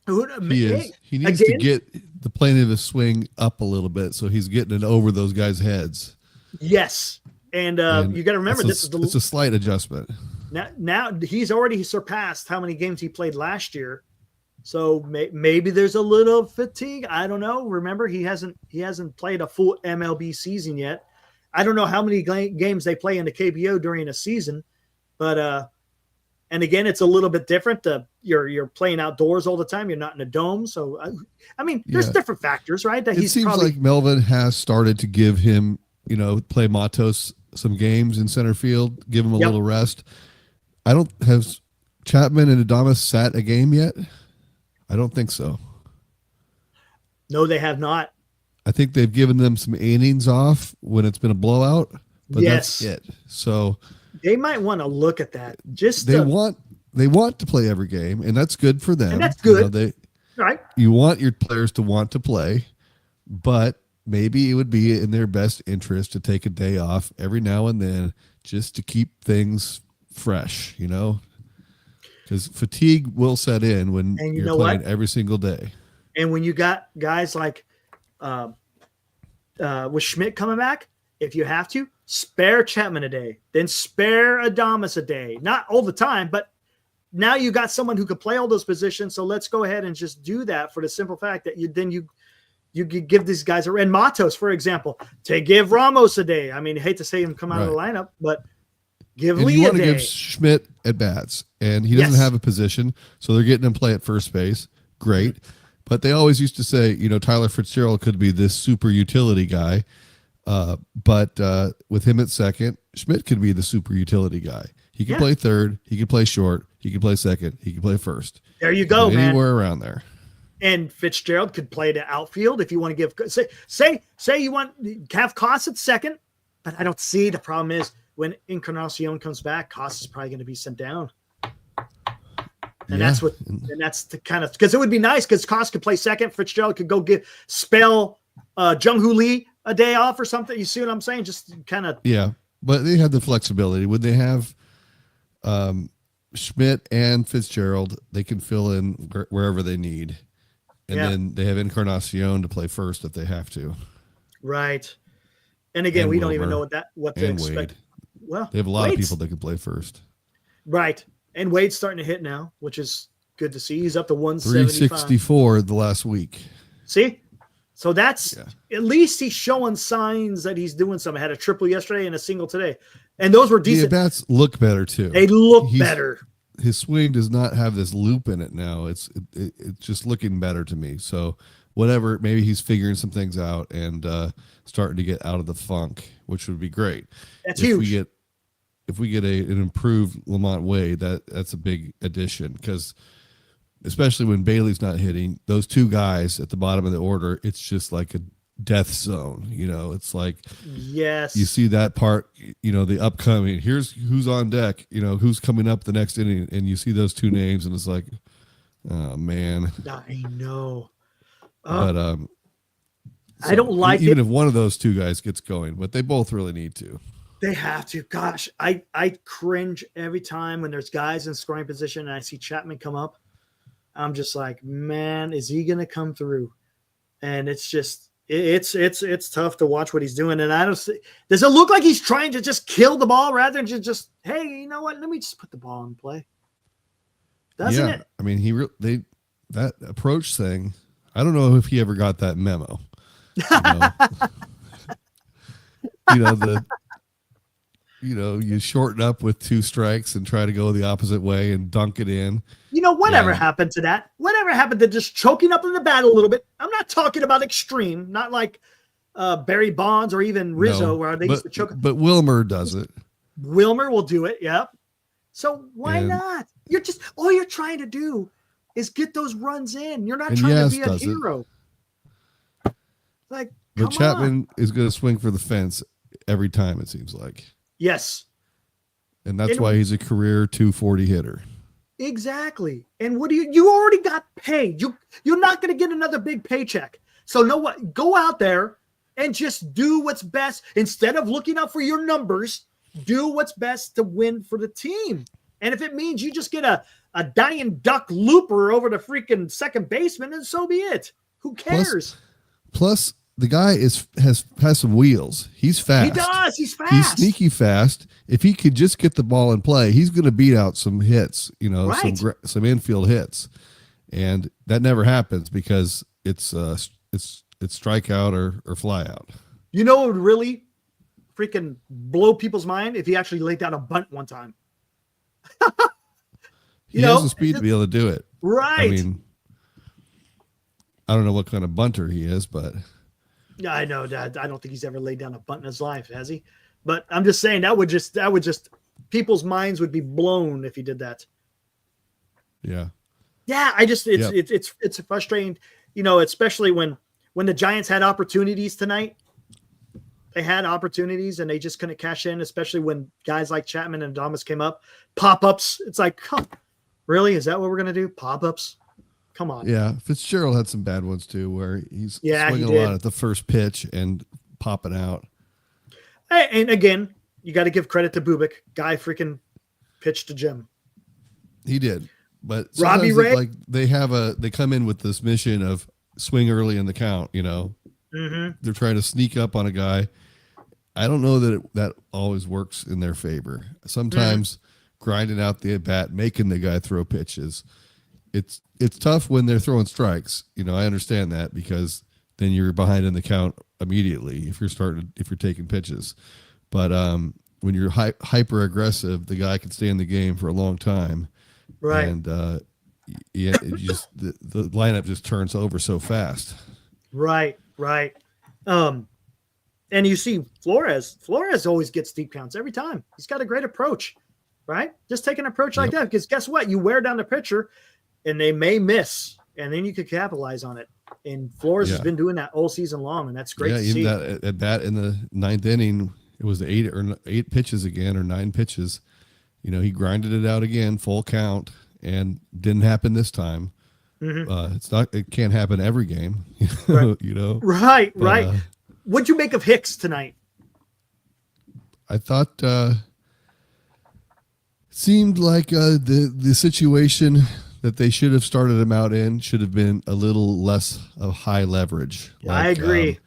He needs to get the plane of his swing up a little bit, so he's getting it over those guys' heads. Yes, and you got to remember it's a slight adjustment. Now he's already surpassed how many games he played last year, so maybe there's a little fatigue. I don't know. Remember, he hasn't played a full MLB season yet. I don't know how many games they play in the KBO during a season, but And again, it's a little bit different. You're playing outdoors all the time. You're not in a dome. So, I mean, there's different factors, right? That it seems like Melvin has started to give him, play Matos some games in center field, give him a little rest. Has Chapman and Adames sat a game yet? I don't think so. No, they have not. I think they've given them some innings off when it's been a blowout, but that's it. So they might want to look at that. They want to play every game, and that's good for them. And that's good. Right. You want your players to want to play, but maybe it would be in their best interest to take a day off every now and then just to keep things fresh, because fatigue will set in when you're playing every single day. And when you got guys like with Schmidt coming back, if you have to, spare Chapman a day, then spare Adames a day. Not all the time, but now you got someone who could play all those positions. So let's go ahead and just do that for the simple fact that you give these guys and Matos, for example, to give Ramos a day. I mean, I hate to say him come out of the lineup, but give Lee a day. You want to give Schmidt at bats, and he doesn't have a position, so they're getting him play at first base. Great. But they always used to say, Tyler Fitzgerald could be this super utility guy. But with him at second, Schmidt could be the super utility guy. He can play third. He can play short. He can play second. He can play first. There you go, man. Anywhere around there. And Fitzgerald could play the outfield if you want to give say you want have Koss at second, but I don't see the problem is when Encarnacion comes back, Koss is probably going to be sent down. And that's the kind of, because it would be nice because Koss could play second. Fitzgerald could go spell Jung-Hoo Lee a day off or something. You see what I'm saying? Just kind of. Yeah, but they have the flexibility. Would they have Schmidt and Fitzgerald? They can fill in wherever they need. And then they have Encarnacion to play first if they have to. Right. And again, we don't even know what to expect. Wade. Well, they have a lot of people that can play first. Right. And Wade's starting to hit now, which is good to see. He's up to 175. 364 the last week. See? So that's at least he's showing signs that he's doing something. Had a triple yesterday and a single today. And those were decent. The bats look better too. They look better. His swing does not have this loop in it now. It's just looking better to me. So whatever, maybe he's figuring some things out and starting to get out of the funk, which would be great. That's huge. If we get an improved Lamont Wade, that's a big addition because especially when Bailey's not hitting, those two guys at the bottom of the order, it's just like a death zone. It's like you see that part, the upcoming. Here's who's on deck. Who's coming up the next inning, and you see those two names, and it's like, oh man, I know. But I don't like even if one of those two guys gets going, but they both really need to. They have to. Gosh, I cringe every time when there's guys in scoring position and I see Chapman come up. I'm just like, man, is he going to come through? And it's just, it's tough to watch what he's doing. And I don't see, does it look like he's trying to just kill the ball rather than just hey, you know what? Let me just put the ball in play. Doesn't it? I mean, that approach thing. I don't know if he ever got that memo. You shorten up with two strikes and try to go the opposite way and dunk it in. Whatever happened to that? Whatever happened to just choking up in the bat a little bit? I'm not talking about extreme, not like Barry Bonds or even Rizzo where they used to choke. But Wilmer does it. Wilmer will do it. Yep. So why not? All you're trying to do is get those runs in. You're not trying to be a hero. But Chapman is going to swing for the fence every time, it seems like. Yes. And that's why he's a career 240 hitter. Exactly. And what do you already got paid. You're not going to get another big paycheck. So know what? Go out there and just do what's best. Instead of looking out for your numbers, do what's best to win for the team. And if it means you just get a dying duck looper over the freaking second baseman, then so be it. Who cares? Plus the guy has some wheels. He's fast. He does. He's fast. He's sneaky fast. If he could just get the ball in play, he's going to beat out some hits, some infield hits. And that never happens because it's strikeout or fly out. What would really freaking blow people's mind if he actually laid down a bunt one time? He has the speed to be able to do it. Right. I mean, I don't know what kind of bunter he is, but I know that I don't think he's ever laid down a bunt in his life, has he? But I'm just saying that would just people's minds would be blown if he did that. Yeah. Yeah, it's frustrating, especially when the Giants had opportunities tonight. They had opportunities and they just couldn't cash in, especially when guys like Chapman and Adames came up. Pop-ups. It's like, really? Is that what we're going to do? Pop-ups? Come on. Yeah. Fitzgerald had some bad ones too, where he's swinging a lot at the first pitch and popping out. And again, you got to give credit to Bubic. Guy freaking pitched to Jim. He did. But Robbie Ray, like they come in with this mission of swing early in the count, Mm-hmm. They're trying to sneak up on a guy. I don't know that that always works in their favor. Sometimes grinding out the at bat, making the guy throw pitches. It's tough when they're throwing strikes. I understand that because then you're behind in the count immediately if you're taking pitches. But when you're hyper aggressive, the guy can stay in the game for a long time. Right. And the lineup just turns over so fast. Right. And you see Flores always gets deep counts every time. He's got a great approach, right? Just take an approach like that, because guess what? You wear down the pitcher and they may miss, and then you could capitalize on it. And Flores has been doing that all season long, and that's great to see. Yeah, even that at bat in the ninth inning, it was 8 pitches again, or 9 pitches. He grinded it out again, full count, and didn't happen this time. Mm-hmm. It can't happen every game, right. Right. What'd you make of Hicks tonight? I thought seemed like the situation that they should have started him out in should have been a little less of high leverage. I agree.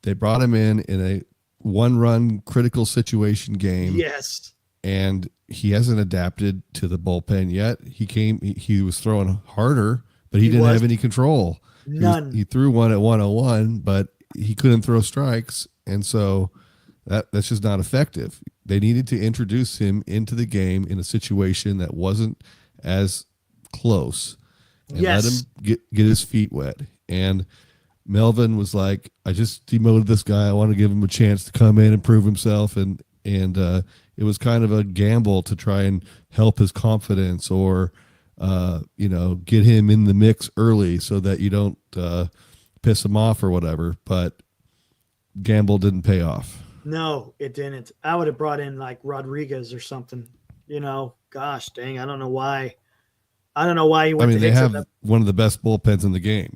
They brought him in a 1-run critical situation game. Yes. And he hasn't adapted to the bullpen yet. He was throwing harder, but he didn't have any control. None. He threw one at 101, but he couldn't throw strikes. And so that's just not effective. They needed to introduce him into the game in a situation that wasn't as close and let him get his feet wet. And Melvin was like, I just demoted this guy. I want to give him a chance to come in and prove himself. And it was kind of a gamble to try and help his confidence or, get him in the mix early so that you don't piss him off or whatever. But gamble didn't pay off. No, it didn't. I would have brought in like Rodriguez or something. Gosh dang, I don't know why. He went. They have one of the best bullpens in the game.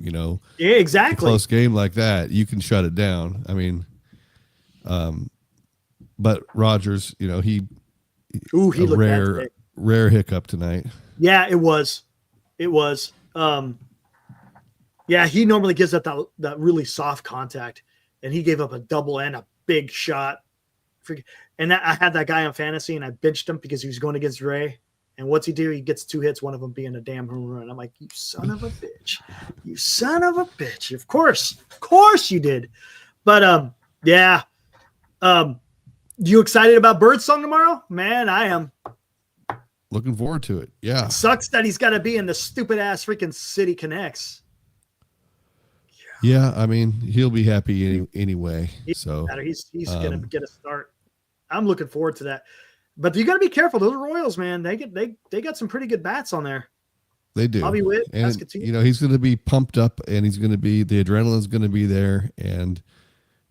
Yeah, exactly. A close game like that, you can shut it down. But Rogers, he looked rare hiccup tonight. Yeah, it was. He normally gives up that really soft contact, and he gave up a double and a big shot. And I had that guy on fantasy, and I benched him because he was going against Ray. And what's he do? He gets 2 hits, one of them being a damn home run. I'm like, you son of a bitch. You son of a bitch. Of course you did. But, you excited about Birdsong tomorrow? Man, I am. Looking forward to it. Yeah. It sucks that he's got to be in the stupid ass freaking City Connects. Yeah, he'll be happy anyway. He's going to get a start. I'm looking forward to that. But you got to be careful. Those Royals, man, they got some pretty good bats on there. They do. Bobby Witt, and he's going to be pumped up, and the adrenaline's going to be there, and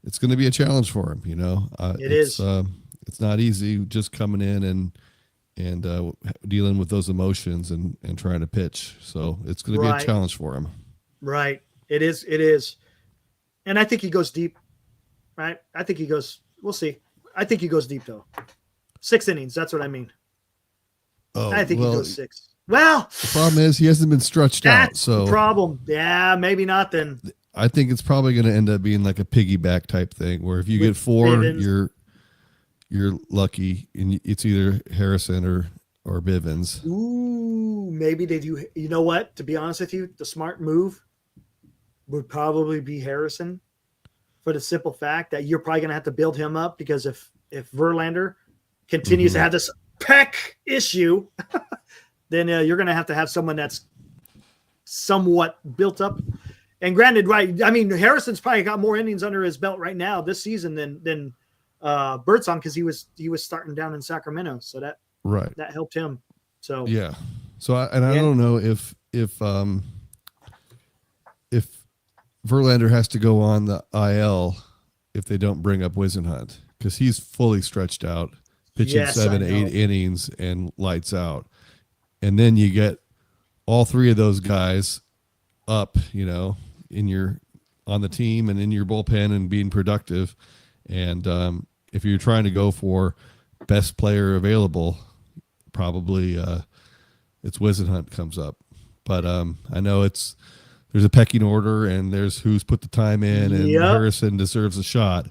it's going to be a challenge for him. It is. It's not easy just coming in and dealing with those emotions and trying to pitch. So it's going to be a challenge for him. Right. It is. And I think he goes deep, right? We'll see. I think he goes deep though. 6 innings. That's what I mean. Oh, I think he goes 6. Well, the problem is he hasn't been stretched out. So the problem. Yeah, maybe not then. I think it's probably going to end up being like a piggyback type thing where if you get 4, Bivens, you're lucky, and it's either Harrison or Bivens. Ooh, maybe they do. You know what? To be honest with you, the smart move would probably be Harrison, for the simple fact that you're probably going to have to build him up, because if Verlander continues to have this peck issue, then you're going to have someone that's somewhat built up. And granted, right? I mean, Harrison's probably got more innings under his belt right now this season than Birdsong, because he was starting down in Sacramento, so that helped him. So yeah. So I don't know if Verlander has to go on the IL if they don't bring up Wisenhunt, because he's fully stretched out, pitching 7-8 innings and lights out. And then you get all three of those guys up, on the team and in your bullpen and being productive. And if you're trying to go for best player available, probably it's Wisenhunt comes up. But I know there's a pecking order, and there's who's put the time in, and Harrison deserves a shot.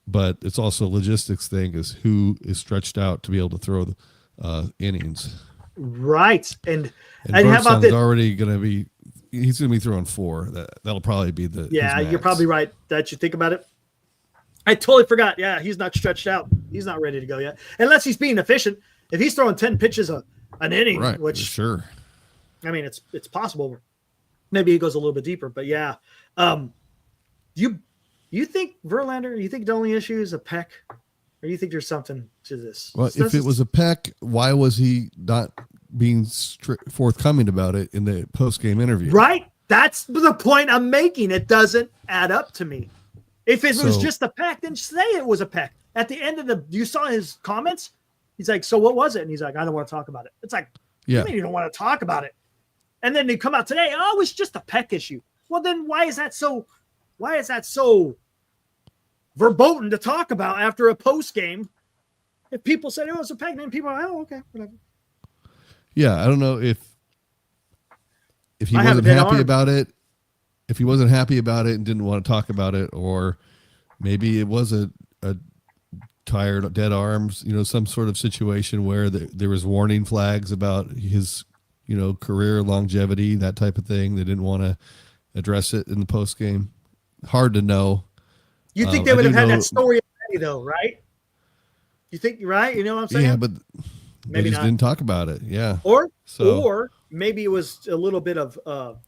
But it's also a logistics thing, is who is stretched out to be able to throw the innings. Right. And how about this? Already going to be, he's going to be throwing 4. That'll probably be you're probably right that you think about it. I totally forgot. Yeah, he's not stretched out. He's not ready to go yet, unless he's being efficient. If he's throwing 10 pitches an inning, right, which sure, I mean, it's possible. Maybe he goes a little bit deeper, but yeah. You think Verlander? You think the only issue is a peck, or you think there's something to this? Well, if it was a peck, why was he not being forthcoming about it in the post-game interview? Right. That's the point I'm making. It doesn't add up to me. If it was just a peck, then say it was a peck. At the end of you saw his comments. He's like, so what was it? And he's like, I don't want to talk about it. It's like, yeah, I mean, you don't want to talk about it. And then they come out today. Oh, it was just a peck issue. Well, then why is that so verboten to talk about after a post game? If people say, oh, it's a peck, then people are like, oh, okay, whatever. Yeah, I don't know if he wasn't happy about it. If he wasn't happy about it and didn't want to talk about it, or maybe it was a tired dead arms, some sort of situation where there was warning flags about his, career longevity, that type of thing. They didn't want to address it in the post game. Hard to know. You think they would have had that story already, though, right? You think, right? You know what I'm saying? Yeah, but maybe they just didn't talk about it. Yeah. Or maybe it was a little bit of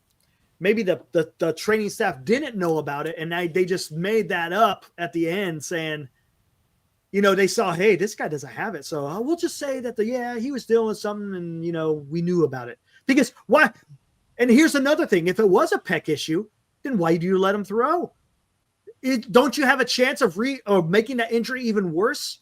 maybe the training staff didn't know about it, and they just made that up at the end, saying, they saw, hey, this guy doesn't have it, so we'll just say that he was dealing with something, and we knew about it. Because why? And here's another thing: if it was a peck issue, then why do you let him throw? Don't you have a chance of making that injury even worse?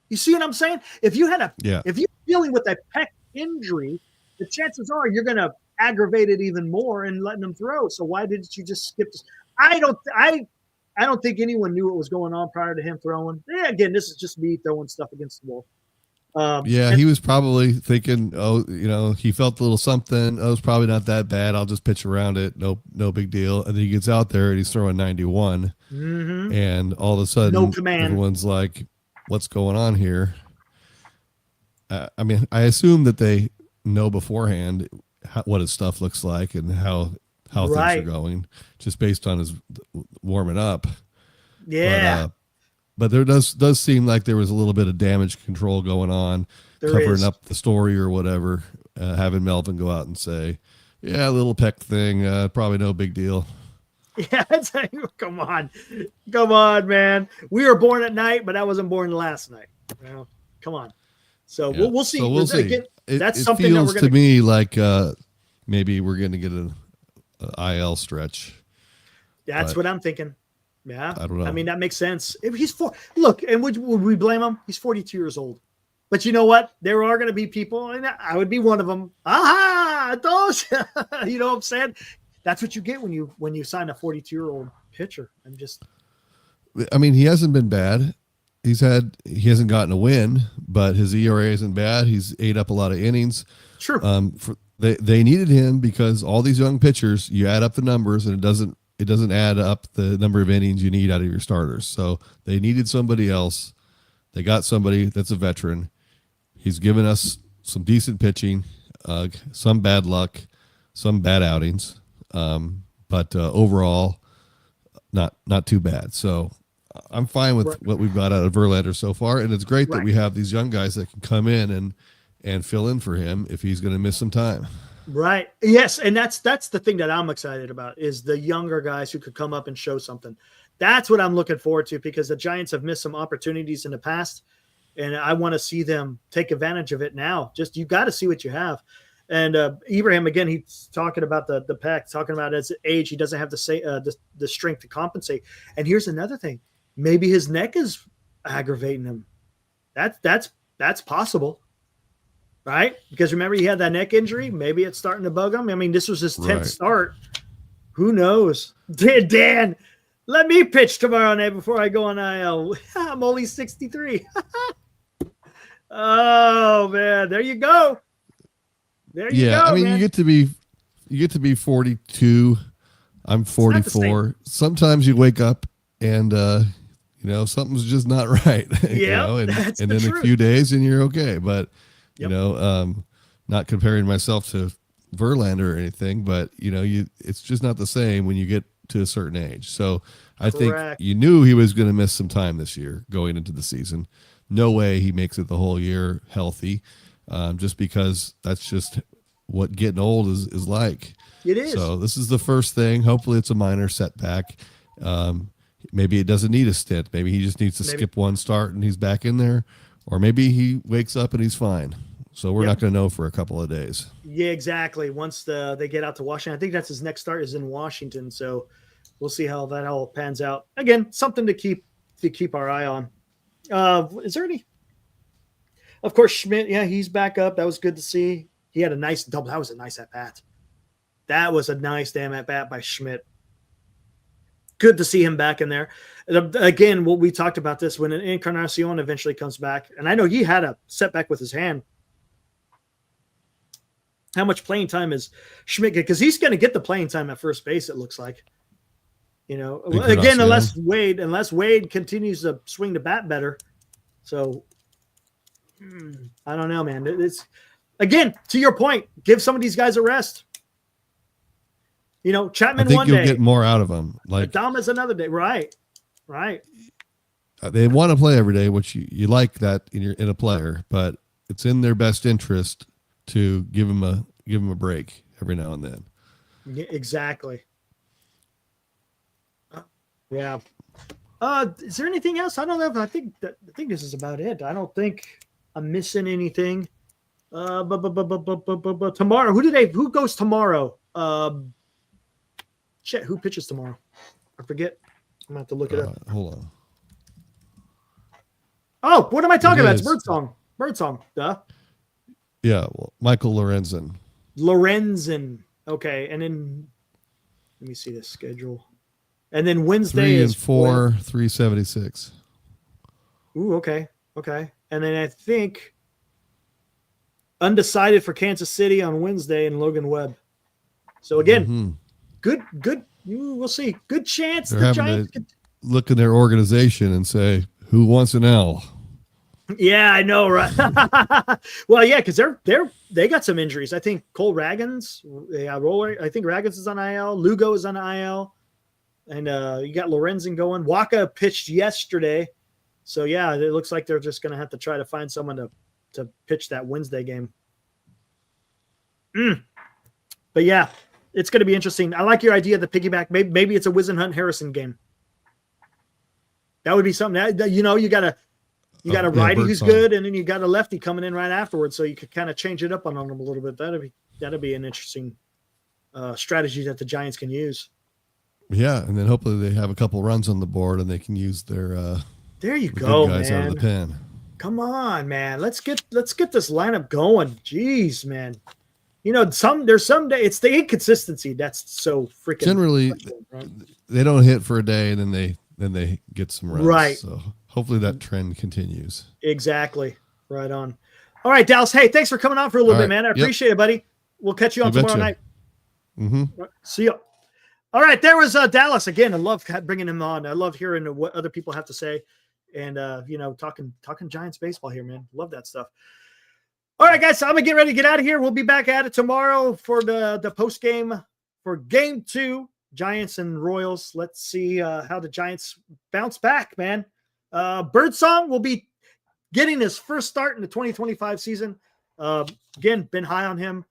You see what I'm saying? If you if you're dealing with a peck injury, the chances are you're going to aggravate it even more and letting them throw. So why didn't you just skip this? I don't think anyone knew what was going on prior to him throwing. Yeah, again, this is just me throwing stuff against the wall. He was probably thinking, he felt a little something. Oh, it's probably not that bad. I'll just pitch around it. No big deal. And then he gets out there and he's throwing 91. Mm-hmm. And all of a sudden, no command. Everyone's like, what's going on here? I mean, I assume that they know beforehand what his stuff looks like and how things are going, just based on his warming up. Yeah. But there does seem like there was a little bit of damage control going on, covering up the story or whatever, having Melvin go out and say, yeah, a little peck thing, probably no big deal. Yeah, come on, man. We were born at night, but I wasn't born last night. Come on. So we'll see. So we'll see. Again, that's it something feels that we're going to me like maybe we're going to get an IL stretch. That's what I'm thinking. Yeah, I don't know. I mean, that makes sense. If he's look, and would we blame him? He's 42 years old. But you know what? There are going to be people, and I would be one of them. Aha! Those, you know what I'm saying? That's what you get when you sign a 42-year-old pitcher. I mean, he hasn't been bad. He hasn't gotten a win, but his ERA isn't bad. He's ate up a lot of innings. Sure. They needed him because all these young pitchers, you add up the numbers and it doesn't add up the number of innings you need out of your starters. So they needed somebody else. They got somebody that's a veteran. He's given us some decent pitching, some bad luck, some bad outings, but overall, not too bad. So I'm fine with what we've got out of Verlander so far, and it's great that we have these young guys that can come in and fill in for him if he's going to miss some time. Right. Yes. And that's the thing that I'm excited about is the younger guys who could come up and show something. That's what I'm looking forward to because the Giants have missed some opportunities in the past and I want to see them take advantage of it now. Just, you got to see what you have. And Ibrahim, again, he's talking about the pec, talking about his age. He doesn't have the strength to compensate. And here's another thing. Maybe his neck is aggravating him. That's possible. Right? Because remember, he had that neck injury. Maybe it's starting to bug him. I mean, this was his 10th start. Who knows? Dan, let me pitch tomorrow night before I go on IL. I'm only 63. Oh, man. There you go. There you go, I mean, man. you get to be 42. I'm 44. Sometimes you wake up and something's just not right. Yeah, and then a few days and you're okay. But not comparing myself to Verlander or anything, but it's just not the same when you get to a certain age. So I think you knew he was going to miss some time this year going into the season. No way he makes it the whole year healthy. Just because that's just what getting old is like. It is. So this is the first thing. Hopefully it's a minor setback. Maybe it doesn't need a stint. Maybe he just needs to skip one start and he's back in there. Or maybe he wakes up and he's fine. So we're not going to know for a couple of days. Yeah, exactly. Once they get out to Washington, I think that's his next start is in Washington. So we'll see how that all pans out. Again, something to keep our eye on. Is there any? Of course, Schmidt. Yeah, he's back up. That was good to see. He had a nice double. That was a nice at bat. That was a nice damn at bat by Schmidt. Good to see him back in there. Again, what we talked about this when Encarnacion eventually comes back, and I know he had a setback with his hand. How much playing time is Schmidt get? Because he's going to get the playing time at first base. It looks like, again, unless Wade continues to swing the bat better. So I don't know, man. It's again to your point. Give some of these guys a rest. Chapman I think one you'll day. get more out of them. Like Adames another day. Right. They want to play every day, which you like that in a player, but it's in their best interest to give them a break every now and then. Yeah, exactly. Yeah. Is there anything else? I don't know. I think this is about it. I don't think I'm missing anything. But tomorrow, who goes tomorrow? Who pitches tomorrow? I forget. I'm gonna have to look it up. Hold on. Oh, what am I talking about? It's Birdsong. Birdsong. Duh. Yeah, well, Michael Lorenzen. Okay, and then let me see the schedule. And then Wednesday 3 is and 4, 376. Ooh, okay. And then I think undecided for Kansas City on Wednesday and Logan Webb. So again, good. We'll see. Good chance the Giants could look in their organization and say, "Who wants an L?" Yeah, I know, right? Well, yeah, because they got some injuries. I think Cole Raggins, I think Raggins is on IL. Lugo is on IL, and you got Lorenzen going. Waka pitched yesterday, so yeah, it looks like they're just going to have to try to find someone to pitch that Wednesday game. But yeah, it's going to be interesting. I like your idea of the piggyback. Maybe it's a Wisenhunt Harrison game. That would be something that you got a righty who's good, and then you got a lefty coming in right afterwards, so you could kind of change it up on them a little bit. That'd be an interesting strategy that the Giants can use. Yeah, and then hopefully they have a couple runs on the board and they can use their there you go, guys man. out of the pen. Come on, man. Let's get this lineup going. Jeez, man. There's some day it's the inconsistency that's so freaking. Generally, right? They don't hit for a day, and then they get some runs. Right. So hopefully that trend continues. Exactly. Right on. All right, Dallas. Hey, thanks for coming on for a little bit, man. I appreciate it, buddy. We'll catch you on tomorrow night. See you. All right, there was Dallas again. I love bringing him on. I love hearing what other people have to say, and talking Giants baseball here, man. Love that stuff. All right, guys, so I'm gonna get ready to get out of here. We'll be back at it tomorrow for the post game for Game 2, Giants and Royals. Let's see how the Giants bounce back, man. Birdsong will be getting his first start in the 2025 season. Again, been high on him.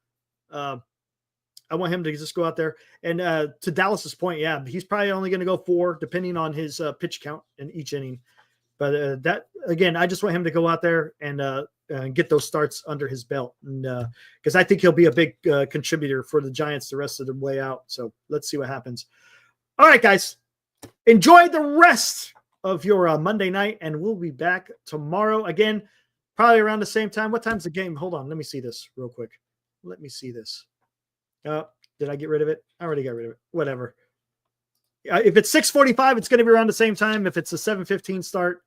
I want him to just go out there. And to Dallas's point, yeah, he's probably only going to go 4, depending on his pitch count in each inning. But that, again, I just want him to go out there and get those starts under his belt. And because I think he'll be a big contributor for the Giants the rest of the way out. So let's see what happens. All right, guys, enjoy the rest of your Monday night, and we'll be back tomorrow again, probably around the same time. What time's the game? Hold on. Let me see this real quick. Let me see this. Did I get rid of it? I already got rid of it. Whatever. If it's 6:45, it's going to be around the same time. If it's a 7:15 start,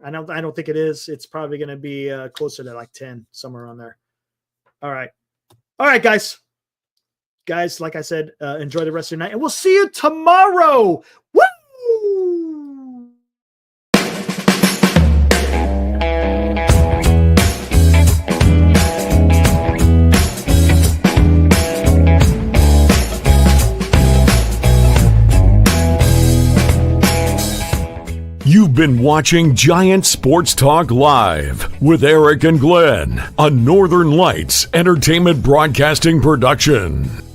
I don't think it is. It's probably going to be closer to like 10, somewhere on there. All right, guys. Guys, like I said, enjoy the rest of your night, and we'll see you tomorrow. Woo! You've been watching Giant Sports Talk Live with Eric and Glenn, a Northern Lights Entertainment Broadcasting production.